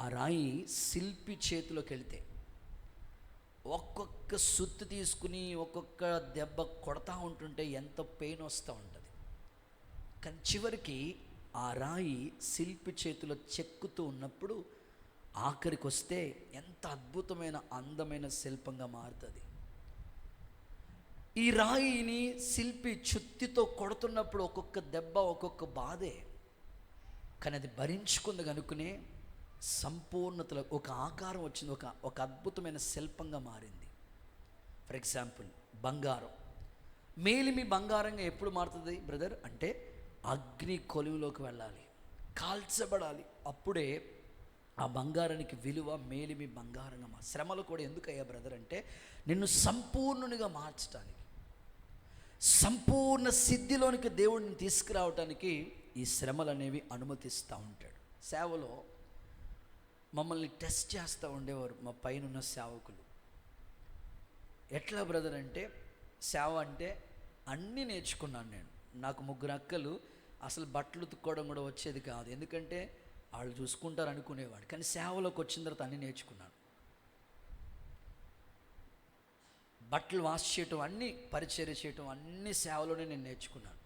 A: ఆ రాయి శిల్పి చేతిలోకి వెళితే ఒక్కొక్క సుత్తు తీసుకుని ఒక్కొక్క దెబ్బ కొడతా ఉంటుంటే ఎంత పెయిన్ వస్తూ ఉంటుంది. కానీ చివరికి ఆ రాయి శిల్పి చేతిలో చెక్కుతూ ఉన్నప్పుడు ఆఖరికి వస్తే ఎంత అద్భుతమైన అందమైన శిల్పంగా మారుతుంది. ఈ రాయిని శిల్పి చుత్తితో కొడుతున్నప్పుడు ఒక్కొక్క దెబ్బ ఒక్కొక్క బాధే, కానీ అది భరించుకుంది కనుకనే సంపూర్ణతలో ఒక ఆకారం వచ్చింది, ఒక అద్భుతమైన శిల్పంగా మారింది. ఫర్ ఎగ్జాంపుల్ బంగారం, మేలిమి బంగారంగా ఎప్పుడు మారుతుంది బ్రదర్ అంటే అగ్ని కొలువులోకి వెళ్ళాలి, కాల్చబడాలి, అప్పుడే ఆ బంగారానికి విలువ. మేలిమి బంగారంగా శ్రమలు కూడా ఎందుకయ్యా బ్రదర్ అంటే నిన్ను సంపూర్ణునిగా మార్చడానికి, సంపూర్ణ సిద్ధిలోనికి దేవుడిని తీసుకురావటానికి ఈ శ్రమలు అనేవి అనుమతిస్తూ ఉంటాడు. సేవలో మమ్మల్ని టెస్ట్ చేస్తూ ఉండేవారు మా పైన ఉన్న సేవకులు. ఎట్లా బ్రదర్ అంటే సేవ అంటే అన్నీ నేర్చుకున్నాను నేను. నాకు 3 అక్కలు, అసలు బట్టలు ఉతుక్కోవడం కూడా వచ్చేది కాదు, ఎందుకంటే వాళ్ళు చూసుకుంటారు అనుకునేవాడు. కానీ సేవలోకి వచ్చిన తర్వాత అన్నీ నేర్చుకున్నాను. బట్టలు వాష్ చేయటం, అన్నీ పరిచర్య చేయటం, అన్ని సేవలోనే నేను నేర్చుకున్నాను.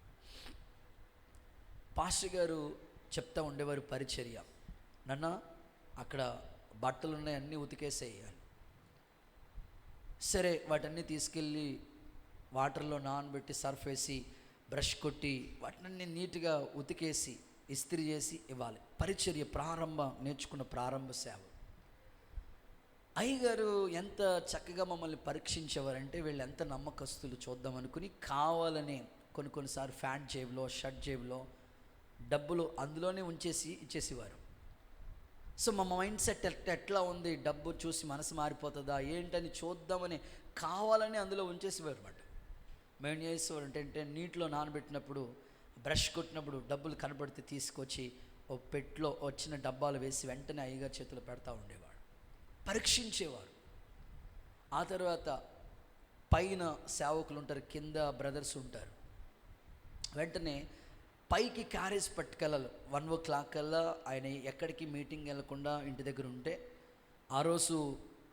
A: పాస్టర్ గారు చెప్తా ఉండేవారు పరిచర్య, నన్న అక్కడ బట్టలు ఉన్నాయి అన్నీ ఉతికేసేయాలి. సరే వాటన్నీ తీసుకెళ్ళి వాటర్లో నానబెట్టి సర్ఫ్ వేసి బ్రష్ కొట్టి వాటిని నీట్గా ఉతికేసి ఇస్త్రీ చేసి ఇవ్వాలి. పరిచర్య నేర్చుకున్న ప్రారంభ సేవ. అయ్యగారు ఎంత చక్కగా మమ్మల్ని పరీక్షించేవారంటే వీళ్ళు ఎంత నమ్మకస్తులు చూద్దాం అనుకుని కావాలనే కొన్నిసార్లు ప్యాంట్ జేబులో షర్ట్ జేబులో డబ్బులు అందులోనే ఉంచేసి ఇచ్చేసేవారు. సో మా మైండ్ సెట్ ఎట్లా ఉంది, డబ్బు చూసి మనసు మారిపోతుందా ఏంటని చూద్దామని కావాలని అందులో ఉంచేసేవారు అన్నమాట. మేము చేసేవారు అంటే నీటిలో నానబెట్టినప్పుడు బ్రష్ కొట్టినప్పుడు డబ్బులు కనబడితే తీసుకొచ్చి ఓ పెట్లో వచ్చిన డబ్బాలు వేసి వెంటనే అయ్యగారి చేతులు పెడతా ఉండేవాడు, పరీక్షించేవారు. ఆ తర్వాత పైన సేవకులు ఉంటారు, కింద బ్రదర్స్ ఉంటారు. వెంటనే పైకి క్యారేజ్ పట్టుకెళ్ళాలి. 1 కల్లా ఆయన ఎక్కడికి మీటింగ్ వెళ్ళకుండా ఇంటి దగ్గర ఉంటే ఆ రోజు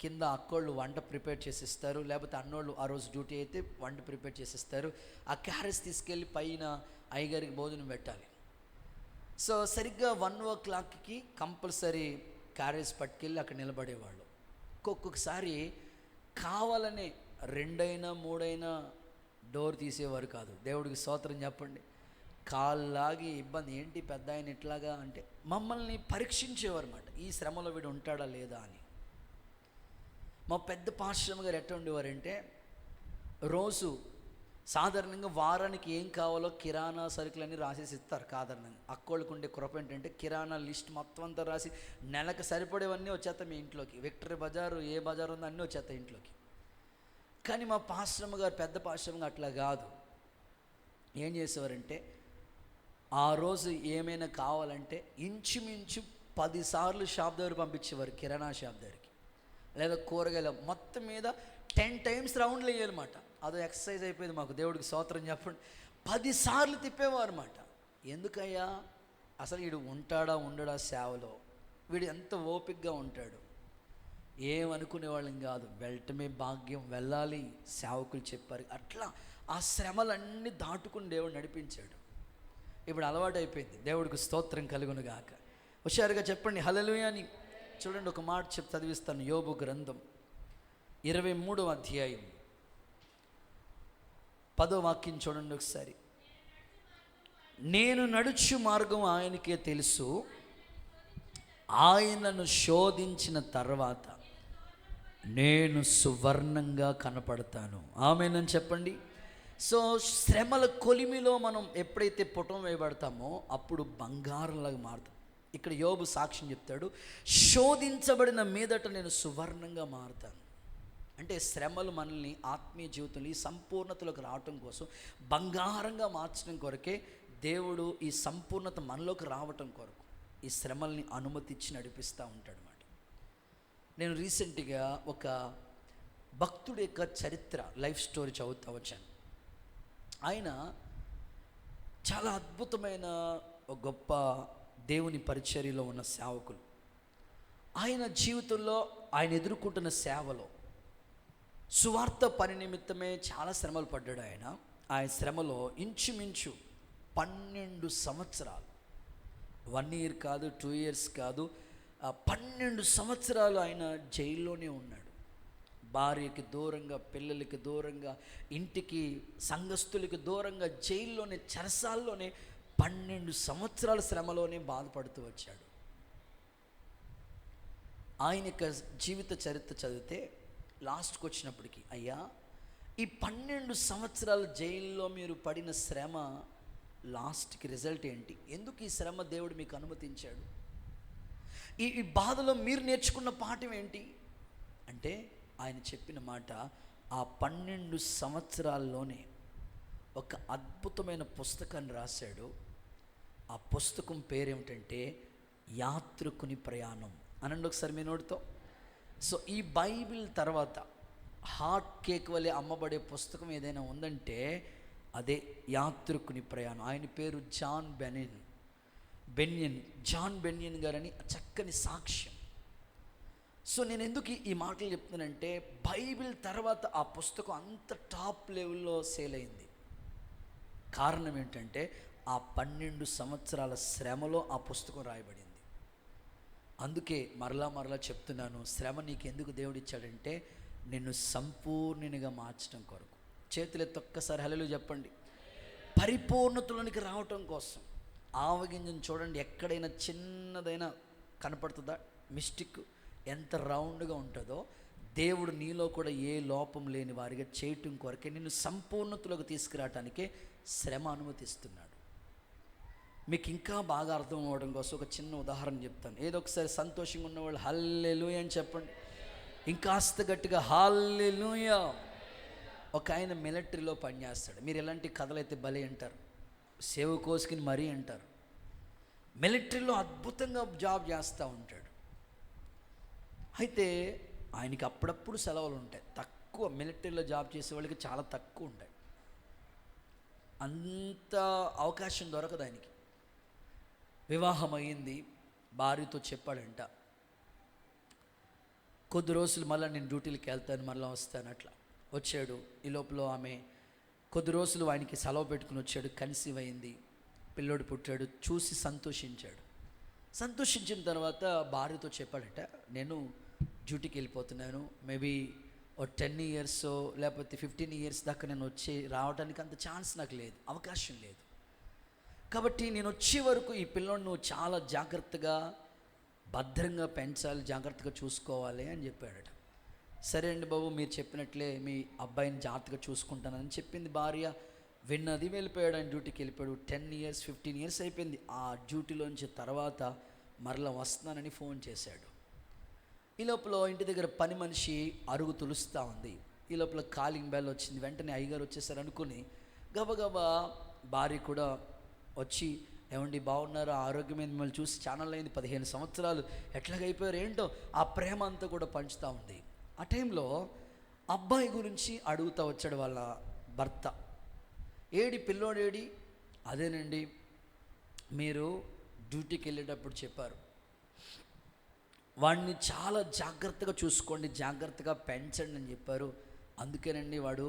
A: కింద అక్కోళ్ళు వంట ప్రిపేర్ చేసిస్తారు, లేకపోతే అన్నోళ్ళు ఆ రోజు డ్యూటీ అయితే వంట ప్రిపేర్ చేసిస్తారు. ఆ క్యారేజ్ తీసుకెళ్ళి పైన అయ్యగారికి భోజనం పెట్టాలి. సో సరిగ్గా 1 కంపల్సరీ క్యారేజ్ పట్టుకెళ్ళి అక్కడ నిలబడేవాళ్ళు. ఒక్కొక్కసారి కావాలనే 2 3 డోర్ తీసేవారు కాదు. దేవుడికి స్తోత్రం చెప్పండి. కాళ్ళలాగి ఇబ్బంది, ఏంటి పెద్ద ఆయన ఇట్లాగా అంటే మమ్మల్ని పరీక్షించేవారు అన్నమాట, ఈ శ్రమలో వీడు ఉంటాడా లేదా అని. మా పెద్ద పాశ్రమ గారు ఎట్లా ఉండేవారంటే రోజు సాధారణంగా వారానికి ఏం కావాలో కిరాణా సరుకులన్నీ రాసేసి ఇస్తారు. సాధారణంగా అక్కోళ్ళకు ఉండే కృప ఏంటంటే కిరాణా లిస్ట్ మొత్తం అంతా రాసి నెలకు సరిపడేవన్నీ వచ్చేస్తాయి మీ ఇంట్లోకి. విక్టరీ బజారు ఏ బజారు ఉందో అన్నీ వచ్చేస్తాయి ఇంట్లోకి. కానీ మా పాశ్రమ గారు పెద్ద పాశ్రమ గారు అట్లా కాదు. ఏం చేసేవారంటే ఆ రోజు ఏమైనా కావాలంటే ఇంచుమించు 10 సార్లు షాప్ దగ్గర పంపించేవారు, కిరాణా షాప్ దగ్గరికి, లేదా కూరగాయలు మొత్తం మీద 10 టైమ్స్ రౌండ్లు వేయాలన్నమాట. అదో ఎక్సర్సైజ్ అయిపోయింది మాకు. దేవుడికి స్తోత్రం చెప్పండి. 10 సార్లు తిప్పేవారు అన్నమాట. ఎందుకయ్యా అసలు వీడు ఉంటాడా ఉండడా సేవలో, వీడు ఎంత ఓపికగా ఉంటాడు, ఏమనుకునే వాళ్ళం కాదు, వెళ్ళటమే భాగ్యం, వెళ్ళాలి, సేవకులు చెప్పారు. అట్లా ఆ శ్రమలన్నీ దాటుకుని దేవుడు నడిపించాడు. ఇప్పుడు అలవాటు అయిపోయింది. దేవుడికి స్తోత్రం కలుగును గాక. హుషారుగా చెప్పండి హల్లెలూయా అని. చూడండి ఒక మాట చదివిస్తాను. యోబు గ్రంథం 23వ అధ్యాయం 10వ వాక్యం చూడండి ఒకసారి. నేను నడుచు మార్గం ఆయనకే తెలుసు, ఆయనను శోధించిన తర్వాత నేను సువర్ణంగా కనపడతాను. ఆమేనని చెప్పండి. సో శ్రమల కొలిమిలో మనం ఎప్పుడైతే పుటం వేయబడతామో అప్పుడు బంగారంలాగా మారుతాం. ఇక్కడ యోబు సాక్ష్యం చెప్తాడు, శోధించబడిన మీదట నేను సువర్ణంగా మారుతాను. అంటే శ్రమలు మనల్ని ఆత్మీయ జీవితంలో ఈ సంపూర్ణతలోకి రావటం కోసం, బంగారంగా మార్చడం కొరకే దేవుడు ఈ సంపూర్ణత మనలోకి రావటం కొరకు ఈ శ్రమల్ని అనుమతించి నడిపిస్తూ ఉంటాడు అన్నమాట. నేను రీసెంట్గా ఒక భక్తుడి యొక్క చరిత్ర, లైఫ్ స్టోరీ చదువుతూ వచ్చాను. ఆయన చాలా అద్భుతమైన ఒక గొప్ప దేవుని పరిచర్యలో ఉన్న సేవకులు. ఆయన జీవితంలో ఆయన ఎదుర్కొంటున్న సేవలో సువార్త పని నిమిత్తమే చాలా శ్రమలు పడ్డాడు. ఆయన శ్రమలో ఇంచుమించు 12 సంవత్సరాలు, 1 year కాదు, 2 years కాదు, 12 సంవత్సరాలు ఆయన జైల్లోనే ఉన్నాడు. భార్యకి దూరంగా, పిల్లలకి దూరంగా, ఇంటికి, సంఘస్థులకి దూరంగా, జైల్లోనే, చెరసాల్లోనే 12 సంవత్సరాల శ్రమలోనే బాధపడుతూ వచ్చాడు. ఆయన యొక్క జీవిత చరిత్ర చదివితే లాస్ట్కి వచ్చినప్పటికీ, అయ్యా ఈ 12 సంవత్సరాల జైల్లో మీరు పడిన శ్రమ లాస్ట్కి రిజల్ట్ ఏంటి? ఎందుకు ఈ శ్రమ దేవుడు మీకు అనుమతించాడు? ఈ బాధలో మీరు నేర్చుకున్న పాఠం ఏంటి అంటే, ఆయన చెప్పిన మాట, ఆ 12 సంవత్సరాల్లోనే ఒక అద్భుతమైన పుస్తకాన్ని రాశాడు. ఆ పుస్తకం పేరేమిటంటే యాత్రికుని ప్రయాణం. అనండి ఒకసారి మీ నోటితో. సో ఈ బైబిల్ తర్వాత హాట్ కేక్ వలె అమ్మబడే పుస్తకం ఏదైనా ఉందంటే అదే యాత్రికుని ప్రయాణం. ఆయన పేరు జాన్ బెన్యన్ గారని చక్కని సాక్ష్యం. సో నేను ఎందుకు ఈ మాటలు చెప్తున్నానంటే, బైబిల్ తర్వాత ఆ పుస్తకం అంత టాప్ లెవెల్లో సేల్ అయింది. కారణం ఏంటంటే, ఆ 12 సంవత్సరాల శ్రమలో ఆ పుస్తకం రాయబడింది. అందుకే మరలా చెప్తున్నాను, శ్రమ నీకు ఎందుకు దేవుడు ఇచ్చాడంటే నిన్ను సంపూర్ణునిగా మార్చడం కొరకు. చేతులెత్తి ఒక్కసారి హల్లెలూయా చెప్పండి. పరిపూర్ణతలోనికి రావటం కోసం. ఆవగింజను చూడండి, ఎక్కడైనా చిన్నదైనా కనపడుతుందా? మిస్టిక్ ఎంత రౌండ్గా ఉంటుందో, దేవుడు నీలో కూడా ఏ లోపం లేని వారిగా చేయటం కొరకే నిన్ను సంపూర్ణతలోకి తీసుకురావటానికే శ్రమ అనుమతిస్తున్నాడు. మీకు ఇంకా బాగా అర్థం అవ్వడం కోసం ఒక చిన్న ఉదాహరణ చెప్తాను. ఏదో ఒకసారి సంతోషంగా ఉన్నవాళ్ళు హల్లెలూయా అని చెప్పండి. ఇంకాస్త గట్టిగా హల్లెలూయా. ఒక ఆయన మిలిటరీలో పనిచేస్తాడు. మీరు ఎలాంటి కథలైతే భలే అంటారు, సేవ కోసుకుని మరీ అంటారు. మిలిటరీలో అద్భుతంగా జాబ్ చేస్తూ ఉంటాడు. అయితే ఆయనకి అప్పుడప్పుడు సెలవులు ఉంటాయి. తక్కువ, మిలిటరీలో జాబ్ చేసే వాళ్ళకి చాలా తక్కువ ఉంటాయి. అంత అవకాశం దొరకదు ఆయనకి. వివాహం అయ్యింది, భార్యతో చెప్పాడంట, కొద్ది రోజులు మళ్ళీ నేను డ్యూటీలకు వెళ్తాను, మళ్ళీ వస్తాను. అట్లా వచ్చాడు. ఈ లోపల ఆమె కొద్ది రోజులు ఆయనకి సెలవు పెట్టుకుని వచ్చాడు. కన్సీవ్ అయింది, పిల్లోడు పుట్టాడు. చూసి సంతోషించాడు. సంతోషించిన తర్వాత భార్యతో చెప్పాడట, నేను డ్యూటీకి వెళ్ళిపోతున్నాను, మేబీ ఓ 10 years లేకపోతే 15 years దాకా నేను రావడానికి అంత ఛాన్స్ నాకు లేదు, అవకాశం లేదు. కాబట్టి నేను వచ్చే వరకు ఈ పిల్లోడిని నువ్వు చాలా జాగ్రత్తగా, భద్రంగా పెంచాలి, జాగ్రత్తగా చూసుకోవాలి అని చెప్పాడట. సరే అండి బాబు, మీరు చెప్పినట్లే మీ అబ్బాయిని జాగ్రత్తగా చూసుకుంటానని చెప్పింది భార్య. విన్నది, వెళ్ళిపోయాడు. ఆయన డ్యూటీకి వెళ్ళిపోయాడు. 10 years 15 years అయిపోయింది. ఆ డ్యూటీలోంచి తర్వాత మరలా వస్తున్నానని ఫోన్ చేశాడు. ఈ లోపల ఇంటి దగ్గర పని మనిషి అరుగు తులుస్తూ ఉంది. ఈ లోపల కాలింగ్ బెల్ వచ్చింది. వెంటనే అయ్యగారు వచ్చేసారు అనుకుని గబగబా భార్య కూడా వచ్చి, ఏమండి బాగున్నారు, ఆరోగ్యమైన మిమ్మల్ని చూసి ఛానల్ అయింది, 15 సంవత్సరాలు ఎట్లాగైపోయారు ఏంటో, ఆ ప్రేమ అంతా కూడా పంచుతూ ఉంది. ఆ టైంలో అబ్బాయి గురించి అడుగుతూ వచ్చాడు వాళ్ళ భర్త. ఏడి పిల్లోడేడి? అదేనండి, మీరు డ్యూటీకి వెళ్ళేటప్పుడు చెప్పారు, వాడిని చాలా జాగ్రత్తగా చూసుకోండి, జాగ్రత్తగా పెంచండి అని చెప్పారు. అందుకేనండి వాడు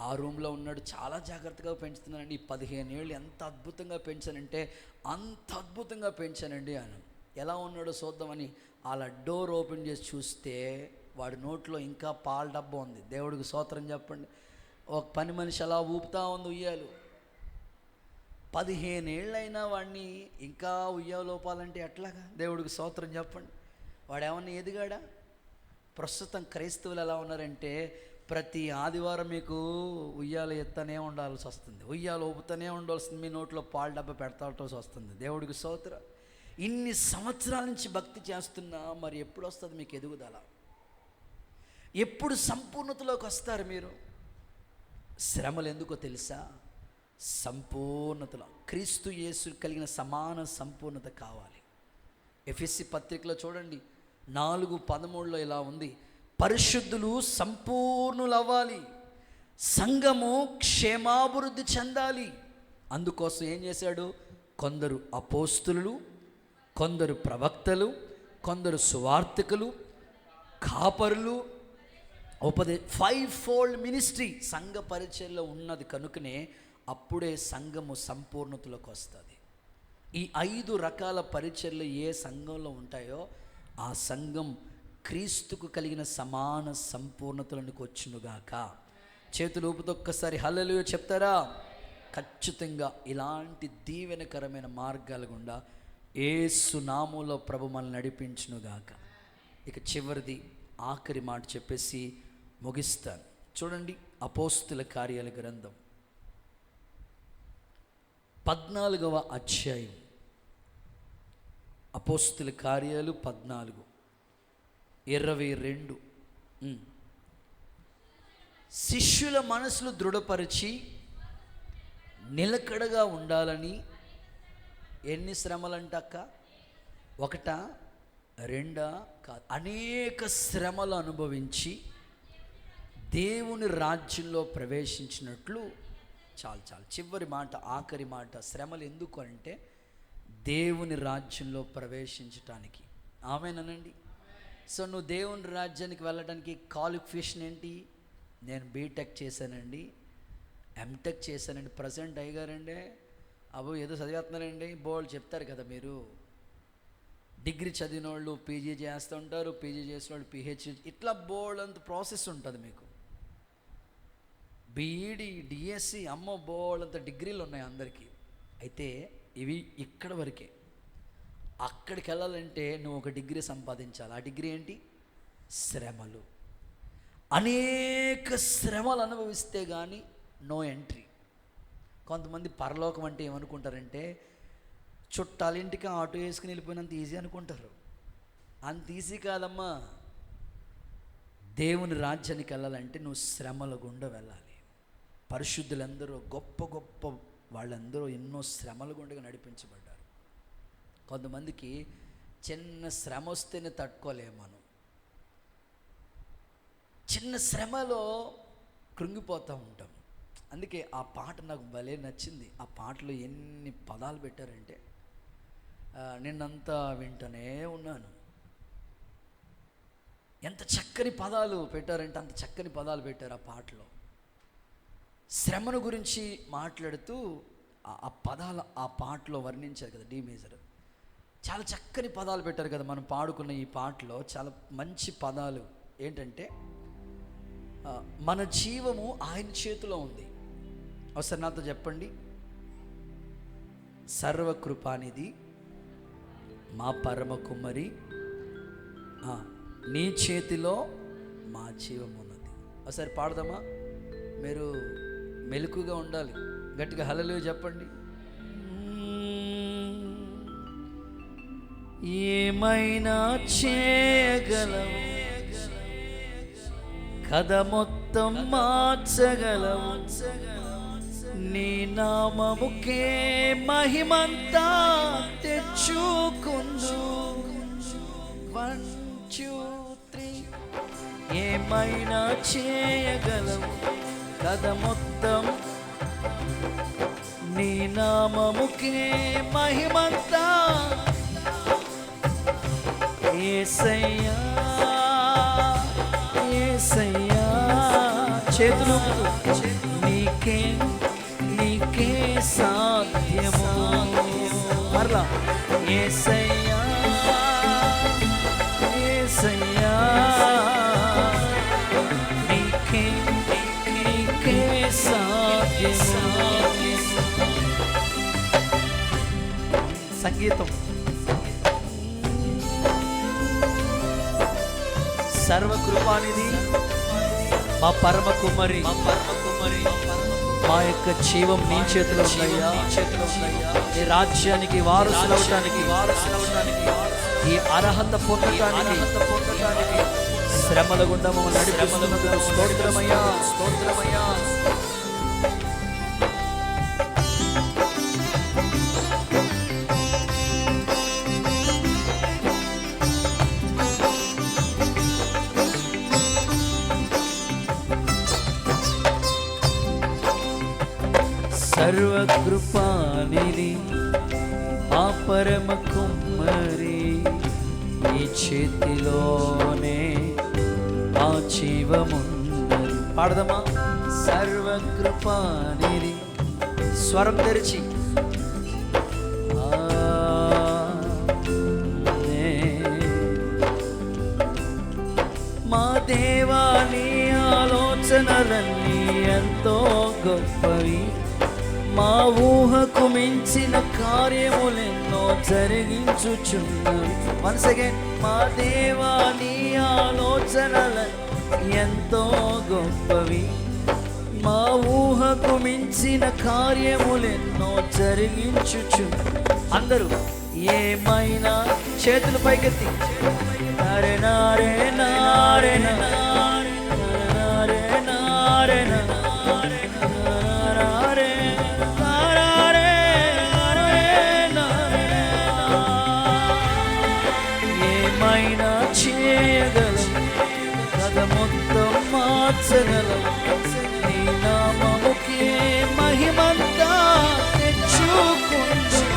A: ఆ రూమ్లో ఉన్నాడు, చాలా జాగ్రత్తగా పెంచుతున్నానండి. 15 ఏళ్ళు ఎంత అద్భుతంగా పెంచానంటే అంత అద్భుతంగా పెంచానండి అని. ఎలా ఉన్నాడో చూద్దామని అలా డోర్ ఓపెన్ చేసి చూస్తే వాడి నోట్లో ఇంకా పాల డబ్బా ఉంది. దేవుడికి స్తోత్రం చెప్పండి. ఒక పని మనిషి అలా ఊపుతా ఉంది ఉయ్యాలు. 15 ఏళ్ళైనా వాడిని ఇంకా ఉయ్యాలోపాలంటే ఎట్లాగా? దేవుడికి స్తోత్రం చెప్పండి. వాడు ఏమన్నా ఎదిగాడా? ప్రస్తుతం క్రైస్తవులు ఎలా ఉన్నారంటే ప్రతి ఆదివారం మీకు ఉయ్యాలు ఎత్తనే ఉండాల్సి వస్తుంది, ఉయ్యాలు ఊపుతూనే ఉండాల్సింది, మీ నోట్లో పాల డబ్బా పెడతాల్సి వస్తుంది. దేవుడికి స్తోత్రం. ఇన్ని సంవత్సరాల నుంచి భక్తి చేస్తున్నా మరి ఎప్పుడు వస్తుంది మీకు ఎదుగుదల? ఎప్పుడు సంపూర్ణతలోకి వస్తారు మీరు? శ్రమలు ఎందుకో తెలుసా? సంపూర్ణతలో క్రీస్తు యేసు కలిగిన సమాన సంపూర్ణత కావాలి. ఎఫెసీ పత్రికలో చూడండి 4:13 ఇలా ఉంది, పరిశుద్ధులు సంపూర్ణులు అవ్వాలి, సంఘము క్షేమాభివృద్ధి చెందాలి. అందుకోసం ఏం చేశాడు? కొందరు అపోస్తులు, కొందరు ప్రవక్తలు, కొందరు సువార్తికులు, కాపరులు, 5-fold మినిస్ట్రీ సంఘ పరిచర్యలో ఉన్నది కనుకనే అప్పుడే సంఘము సంపూర్ణతలోకి వస్తుంది. ఈ 5 రకాల పరిచర్యలు ఏ సంఘంలో ఉంటాయో ఆ సంఘం క్రీస్తుకు కలిగిన సమాన సంపూర్ణతలోనికి వచ్చునుగాక. చేతులు ఊపుతో ఒక్కసారి హల్లెలూయా చెప్తారా? ఖచ్చితంగా ఇలాంటి దీవెనకరమైన మార్గాల గుండా యేసు నామములో ప్రభు మనల్ని నడిపించునుగాక. ఇక చివరిది ఆఖరి మాట చెప్పేసి ముగిస్తాను. చూడండి, అపోస్తుల కార్యాల గ్రంథం 14వ అధ్యాయం. అపోస్తుల కార్యాలు 14:22. శిష్యుల మనసులు దృఢపరిచి నిలకడగా ఉండాలని ఎన్ని శ్రమలంటక్క? 1, 2 కాదు, అనేక శ్రమలు అనుభవించి దేవుని రాజ్యంలో ప్రవేశించినట్లు. చాలు చివరి మాట, ఆఖరి మాట. శ్రమలు ఎందుకు అంటే దేవుని రాజ్యంలో ప్రవేశించటానికి. ఆమేనండి. సో నువ్వు దేవుని రాజ్యానికి వెళ్ళడానికి క్వాలిఫికేషన్ ఏంటి? నేను బీటెక్ చేశానండి, ఎంటెక్ చేశానండి, ప్రజెంట్ అయ్యగారండి, ఏదో చదివేస్తున్నారండి, బోల్డ్ చెప్తారు కదా మీరు. డిగ్రీ చదివిన వాళ్ళు పీజీ చేస్తూ ఉంటారు, పీజీ చేసిన వాళ్ళు పిహెచ్డి, ఇట్లా బోల్డ్ అంత ప్రాసెస్ ఉంటుంది మీకు. బీఈడి, డిఎస్సి, బోల్డ్ అంత డిగ్రీలు ఉన్నాయి అందరికీ. అయితే ఇవి ఇక్కడ వరకే. అక్కడికి వెళ్ళాలంటే నువ్వు ఒక డిగ్రీ సంపాదించాలి. ఆ డిగ్రీ ఏంటి? శ్రమలు. అనేక శ్రమలు అనుభవిస్తే కానీ నో ఎంట్రీ. కొంతమంది పరలోకం అంటే ఏమనుకుంటారంటే చుట్టాలింటికి ఆటో వేసుకుని వెళ్ళిపోయినంత ఈజీ అనుకుంటారు. అంత ఈజీ కాదమ్మా. దేవుని రాజ్యానికి వెళ్ళాలంటే నువ్వు శ్రమల గుండా వెళ్ళాలి. పరిశుద్ధులందరూ గొప్ప గొప్ప వాళ్ళందరూ ఎన్నో శ్రమల గుండా నడిపించబడ్డారు. కొంతమందికి చిన్న శ్రమ వస్తేనే తట్టుకోలేము మనం. చిన్న శ్రమలో కృంగిపోతూ ఉంటాం. అందుకే ఆ పాట నాకు భలే నచ్చింది. ఆ పాటలో ఎన్ని పదాలు పెట్టారంటే నిన్నంతా వింటూనే ఉన్నాను. ఎంత చక్కని పదాలు పెట్టారంటే అంత చక్కని పదాలు పెట్టారు ఆ పాటలో. శ్రమను గురించి మాట్లాడుతూ ఆ పదాలు ఆ పాటలో వర్ణించారు కదా. డి మేజర్ చాలా చక్కని పదాలు పెట్టారు కదా. మనం పాడుకున్న ఈ పాటలో చాలా మంచి పదాలు ఏంటంటే మన జీవము ఆయన చేతిలో ఉంది. ఒకసారి నాతో చెప్పండి, సర్వకృపానిధి మా పరమ కుమ్మరి, నీ చేతిలో మా జీవం ఉన్నది. ఒకసారి పాడదామా? మీరు మెలకుగా ఉండాలి. గట్టిగా హల్లెలూయా చెప్పండి. ఏమైనా చేయగలవు, కథ మొత్తం మార్చగలవు, నీ నామముకే మహిమంతా తెచ్చుకుందు. 1, 2, 3. ఏమైనా చేయగలవు, కథ మొత్తం నీ నామముకే మహిమంతా. యేసయ్యా యేసయ్యా, చేతులు నీకే సాధ్యము. మరలా యేసయ్యా యేసయ్యా, నీకే సాధ్యము. సంగీతం. సర్వకృపానిధి మా పరమ కుమ్మరి, మా యొక్క జీవం నీ చేతిలో ఉందయ్యా. నీ రాజ్యానికి వారసులవటానికి, ఈ అర్హత పొందటానికి శ్రమల గుండా మమ్మల్ని నడిపిస్తున్నందుకు స్తోత్రమయ్యా. సర్వకృపానిధి ఆ పరమ కుమ్మరి ఈ చేతిలోనే ఆ జీవమున్నది. పాడదమా? సర్వకృపానిధి. స్వరం తెరిచి మా దేవా నీ ఆలోచనలన్నీ ఎంతో గొప్పవి, మా ఊహకు మించిన కార్యములెన్నో జరిగించుచున్నవి. వన్స్ అగైన్, మా దేవా నీ ఆలోచనలన్నీ ఎంతో గొప్పవి, మా ఊహకు మించిన కార్యములెన్నో జరిగించుచు. అందరూ ఏమైనా చేతులు పైకెత్తి నారే నారే నారే నారే నారే నారే నారే ఏమైనా చేయగలం, కథ మొత్తం మార్చగలం, నీ నామముకే మహిమంతా తెచ్చుకుంటూ.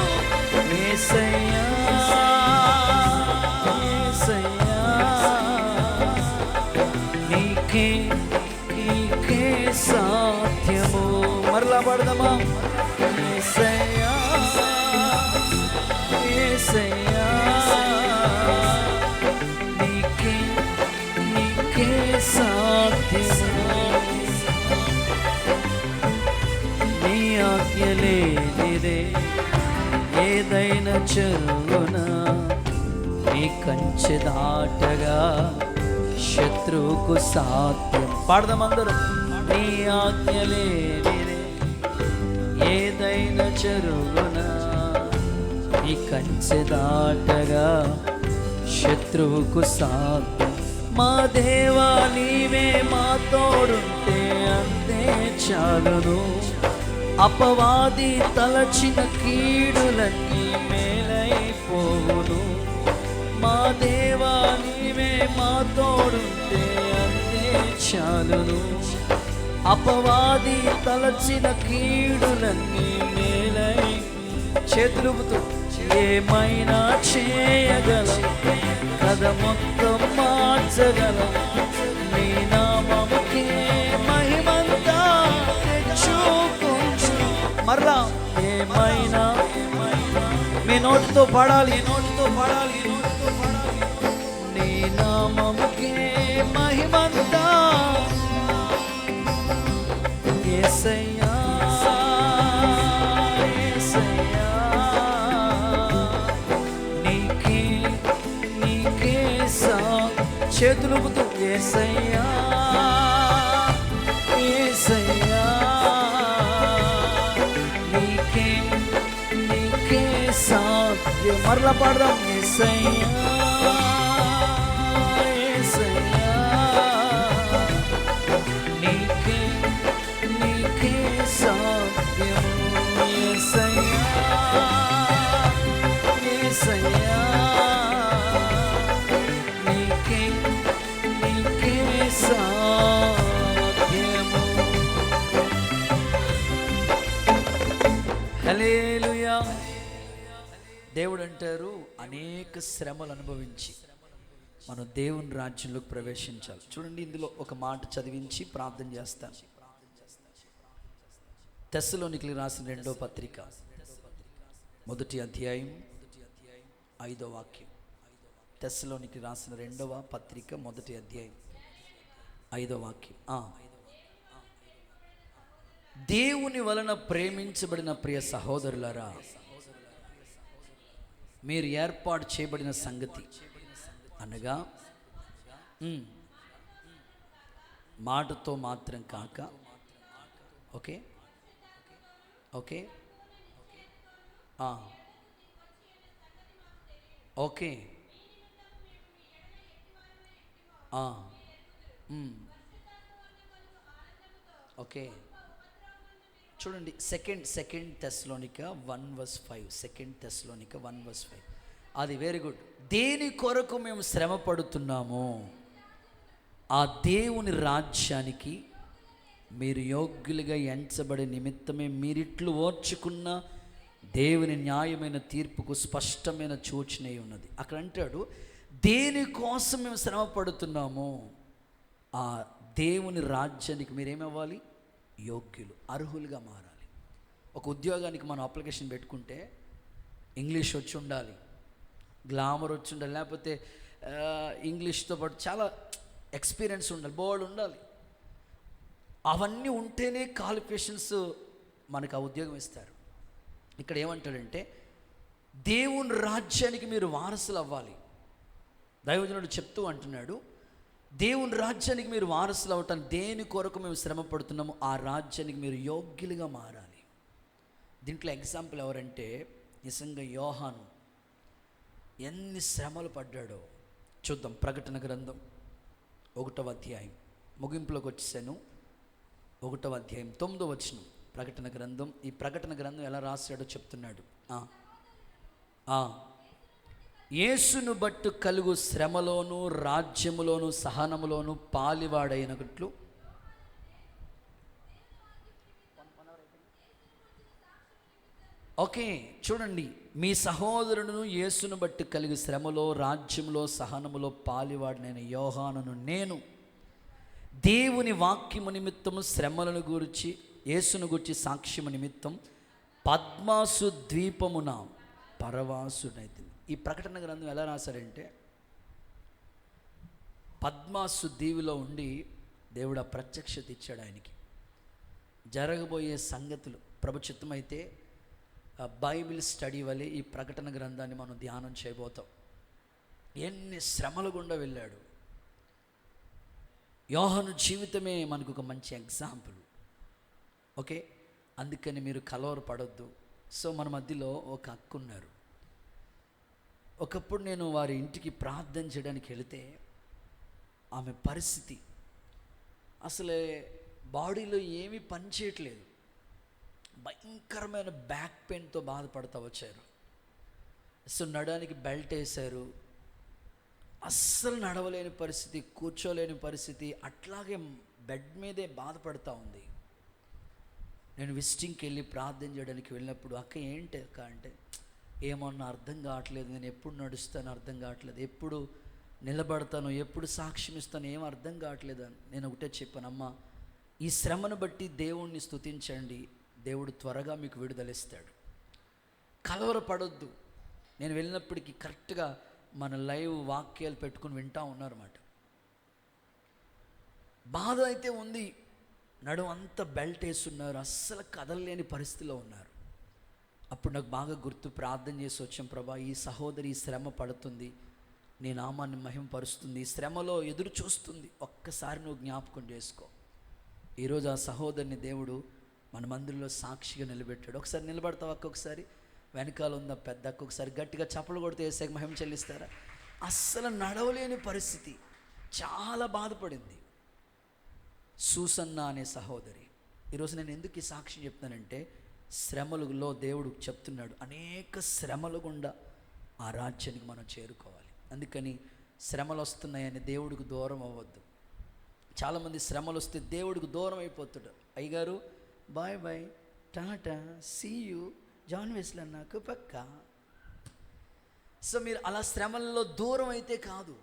A: యేసయ్యా యేసయ్యా నీకే నీకే సాధ్యము. మరలా పడదామా? యేసయ్యా యేసయ్యా నీకే నీకే సాధ్యము. నీ ఆజ్ఞలేనిదే ఏదైనా జరుగునా, నీ కంచె దాటగా శత్రువుకు సాధ్యం. పాడదాం అందరూ. నీ ఆజ్ఞలేనిదే ఏదైనా జరుగునా, నీ కంచె దాటగా శత్రువుకు సాధ్యం. మా దేవా నీవే మా తోడుంటే అంతే చాలును, అపవాది తలచిన కీడులన్నీ మేలైపోవును. మా దేవా నీవే మా తోడుంటే అంతే చాలును, అపవాది తలచిన కీడులన్నీ మేలై. చేతులుపుతూ ఏమైనా చేయగలం, కథ మొత్తం మార్చగలం, నీ నామముకే మహిమంతా తెచ్చుకుంటూ. మరలా ఏమైనా మీ నోటితో పాడాలి, నోటితో పాడాలి, నోటితో పాడాలి. నీ నామముకే మహిమంతా. యేసయ్యా యేసయ్యా నీకే నీకే చేతులుపుతూ యేసయ్యా యేసయ్యా నీకే నీకే సాధ్యం. మరలా పాడదాం. యేసయ్యా యేసయ్యా నీకే నీకే సాధ్యం. యేసయ్యా యేసయ్యా నీకే నీకే సాధ్యము. హల్లెలూయా. దేవుడు అంటారు, అనేక శ్రమలు అనుభవించి మనం దేవుని రాజ్యంలోకి ప్రవేశించాలి. చూడండి, ఇందులో ఒక మాట చదివించి ప్రార్థన చేస్తాను. తెస్సలోనికీయులకు రాసిన 2వ పత్రిక 1వ అధ్యాయం 5వ వాక్యం. తెస్సలోనికీయులకు రాసిన 2వ పత్రిక 1వ అధ్యాయం 5వ వాక్యం. దేవుని వలన ప్రేమించబడిన ప్రియ సహోదరులారా, మీరు ఏర్పాటు చేయబడిన సంగతి అనగా మాటతో మాత్రం కాక, ఓకే ఓకే ఓకే ఓకే. చూడండి, సెకండ్ తెస్సలోనిక 1:5. 2 తెస్సలోనిక 1:5. అది వెరీ గుడ్. దేని కొరకు మేము శ్రమ పడుతున్నామో ఆ దేవుని రాజ్యానికి మీరు యోగ్యులుగా ఎంచబడే నిమిత్తమే మీరిట్లు ఓర్చుకున్న దేవుని న్యాయమైన తీర్పుకు స్పష్టమైన సూచన ఉన్నది. అక్కడ అంటాడు, దేనికోసం మేము శ్రమ పడుతున్నామో ఆ దేవుని రాజ్యానికి మీరేమవ్వాలి? యోగ్యులు, అర్హులుగా మారాలి. ఒక ఉద్యోగానికి మనం అప్లికేషన్ పెట్టుకుంటే ఇంగ్లీష్ వచ్చి ఉండాలి, గ్లామర్ వచ్చి ఉండాలి, లేకపోతే ఇంగ్లీష్తో పాటు చాలా ఎక్స్పీరియన్స్ ఉండాలి, బోర్డు ఉండాలి. అవన్నీ ఉంటేనే క్వాలిఫికేషన్స్ మనకు ఆ ఉద్యోగం ఇస్తారు. ఇక్కడ ఏమంటాడంటే, దేవుని రాజ్యానికి మీరు వారసులు అవ్వాలి. దైవజనుడు చెప్తూ అంటున్నాడు, దేవుని రాజ్యానికి మీరు వారసులు అవ్వటానికి దేని కొరకు మేము శ్రమ పడుతున్నామో ఆ రాజ్యానికి మీరు యోగ్యులుగా మారాలి. దీంట్లో ఎగ్జాంపుల్ ఎవరంటే నిజంగా యోహాను ఎన్ని శ్రమలు పడ్డాడో చూద్దాం. ప్రకటన గ్రంథం 1వ అధ్యాయం ముగింపులోకి వచ్చేసాను. 1వ అధ్యాయం 9వ వచనం. ప్రకటన గ్రంథం, ఈ ప్రకటన గ్రంథం ఎలా రాశాడో చెప్తున్నాడు. యేసును బట్టు కలుగు శ్రమలోను రాజ్యములోను సహనములోను పాలివాడైనట్లు ఓకే చూడండి, మీ సహోదరుడును యేసును బట్టి కలిగి శ్రమలో రాజ్యములో సహనములో పాలివాడినైన యోహానును నేను దేవుని వాక్యము నిమిత్తము శ్రమలను గురించి యేసును గురించి సాక్ష్యము నిమిత్తం పద్మాసు ద్వీపమున పరవాసునైతే. ఈ ప్రకటన గ్రంథం ఎలా రాశారంటే, పద్మాసు దీవిలో ఉండి దేవుడు ఆ ప్రత్యక్షత ఇచ్చాడు ఆయనకి. జరగబోయే సంగతులు ప్రభుచిత్తమైతే బైబిల్ స్టడీ వల్ల ఈ ప్రకటన గ్రంథాన్ని మనం ధ్యానం చేయబోతాం. ఎన్ని శ్రమల గుండా వెళ్ళాడు. యోహాను జీవితమే మనకు ఒక మంచి ఎగ్జాంపుల్. ఓకే, అందుకని మీరు కలవరపడొద్దు. సో మన మధ్యలో ఒక అక్క ఉన్నారు. ఒకప్పుడు నేను వారి ఇంటికి ప్రార్థన చేయడానికి వెళితే ఆమె పరిస్థితి అసలే బాడీలో ఏమీ పని చేయట్లేదు. భయంకరమైన బ్యాక్ పెయిన్తో బాధపడుతూ వచ్చారు. సో నడడానికి బెల్ట్ వేశారు, అస్సలు నడవలేని పరిస్థితి, కూర్చోలేని పరిస్థితి, అట్లాగే బెడ్ మీదే బాధపడుతూ ఉంది. నేను విజిటింగ్కి వెళ్ళి ప్రార్థన చేయడానికి వెళ్ళినప్పుడు, అక్క ఏంటి అక్క అంటే, ఏమన్నా అర్థం కావట్లేదు, నేను ఎప్పుడు నడుస్తాను అర్థం కావట్లేదు, ఎప్పుడు నిలబడతాను, ఎప్పుడు సాక్ష్యం ఇస్తాను, ఏం అర్థం కావట్లేదు అని నేను ఒకటే చెప్పాను, అమ్మ ఈ శ్రమను బట్టి దేవుణ్ణి స్తుతించండి, దేవుడు త్వరగా మీకు విడుదలిస్తాడు. కలవరపడొద్దు. నేను వెళ్ళినప్పటికీ కరెక్ట్గా మన లైవ్ వాక్యాలు పెట్టుకుని వింటూ ఉన్నారన్నమాట. బాధ అయితే ఉంది, నడుము అంతా బెల్ట్ వేస్తున్నారు, అస్సలు కదలలేని పరిస్థితిలో ఉన్నారు. అప్పుడు నాకు బాగా గుర్తు, ప్రార్థన చేసి వచ్చాం, ప్రభా ఈ సహోదరి ఈ శ్రమ పడుతుంది, నీ నామాన్ని మహిమపరుస్తుంది, ఈ శ్రమలో ఎదురు చూస్తుంది, ఒక్కసారి నువ్వు జ్ఞాపకం చేసుకో. ఈరోజు ఆ సహోదరిని దేవుడు మన మందిరంలో సాక్షిగా నిలబెట్టాడు. ఒకసారి నిలబడతావు అక్క, ఒకసారి వెనకాల ఉన్న పెద్ద అక్క ఒకసారి గట్టిగా చప్పలు కొడితే ఏసాక మహిమ చెల్లిస్తారా? అస్సలు నడవలేని పరిస్థితి, చాలా బాధపడింది. సూసన్న అనే సహోదరి. ఈరోజు నేను ఎందుకు ఈ సాక్ష్యం చెప్తానంటే, శ్రమలలో దేవుడు చెప్తున్నాడు, అనేక శ్రమలు గుండా ఆ రాజ్యానికి మనం చేరుకోవాలి. అందుకని శ్రమలు వస్తున్నాయని దేవుడికి దూరం అవ్వద్దు. చాలామంది శ్రమలు వస్తే దేవుడికి దూరం అయిపోతాడు. అయ్యగారు bye bye, tata, see you, John Wesley నాకు పక్క. సో మీరు అలా శ్రమల్లో దూరం అయితే కాదు,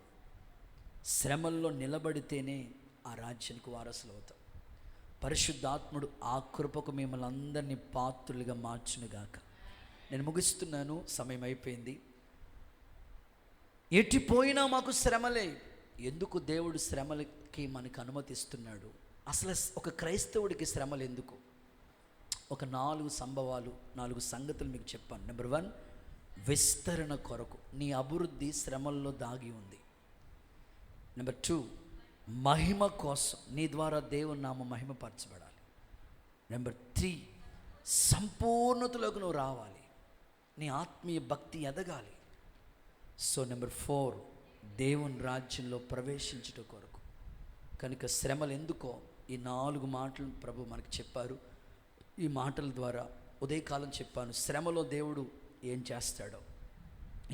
A: శ్రమల్లో నిలబడితేనే ఆ రాజ్యానికి వారసులు అవుతాం. పరిశుద్ధాత్ముడు ఆ కృపకు మిమ్మల్ని అందరినీ పాత్రులుగా మార్చునుగాక. నేను ముగిస్తున్నాను, సమయం అయిపోయింది. ఎట్టిపోయినా మాకు శ్రమలే. ఎందుకు దేవుడు శ్రమలకి మనకు అనుమతిస్తున్నాడు? అసలు ఒక క్రైస్తవుడికి శ్రమలు ఎందుకు? ఒక 4 సంభవాలు, 4 సంగతులు మీకు చెప్పాను. నెంబర్ 1, విస్తరణ కొరకు. నీ అభివృద్ధి శ్రమల్లో దాగి ఉంది. నెంబర్ 2, మహిమ కోసం, నీ ద్వారా దేవుని నామ మహిమపరచబడాలి. నెంబర్ 3, సంపూర్ణతలోకి నువ్వు రావాలి, నీ ఆత్మీయ భక్తి ఎదగాలి. సో నెంబర్ 4, దేవుని రాజ్యంలో ప్రవేశించుట కొరకు. కనుక శ్రమలు ఎందుకో ఈ 4 మాటలు ప్రభు మనకి చెప్పారు. ఈ మాటల ద్వారా ఉదయకాలం చెప్పాను, శ్రమలో దేవుడు ఏం చేస్తాడో.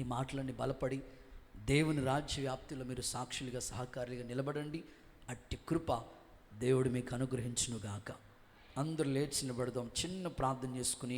A: ఈ మాటలన్నీ బలపడి దేవుని రాజ్య వ్యాప్తిలో మీరు సాక్షులుగా సహకారులుగా నిలబడండి. అట్టి కృప దేవుడు మీకు అనుగ్రహించునుగాక. అందరూ లేచి నిలబడదాం, చిన్న ప్రార్థన చేసుకుని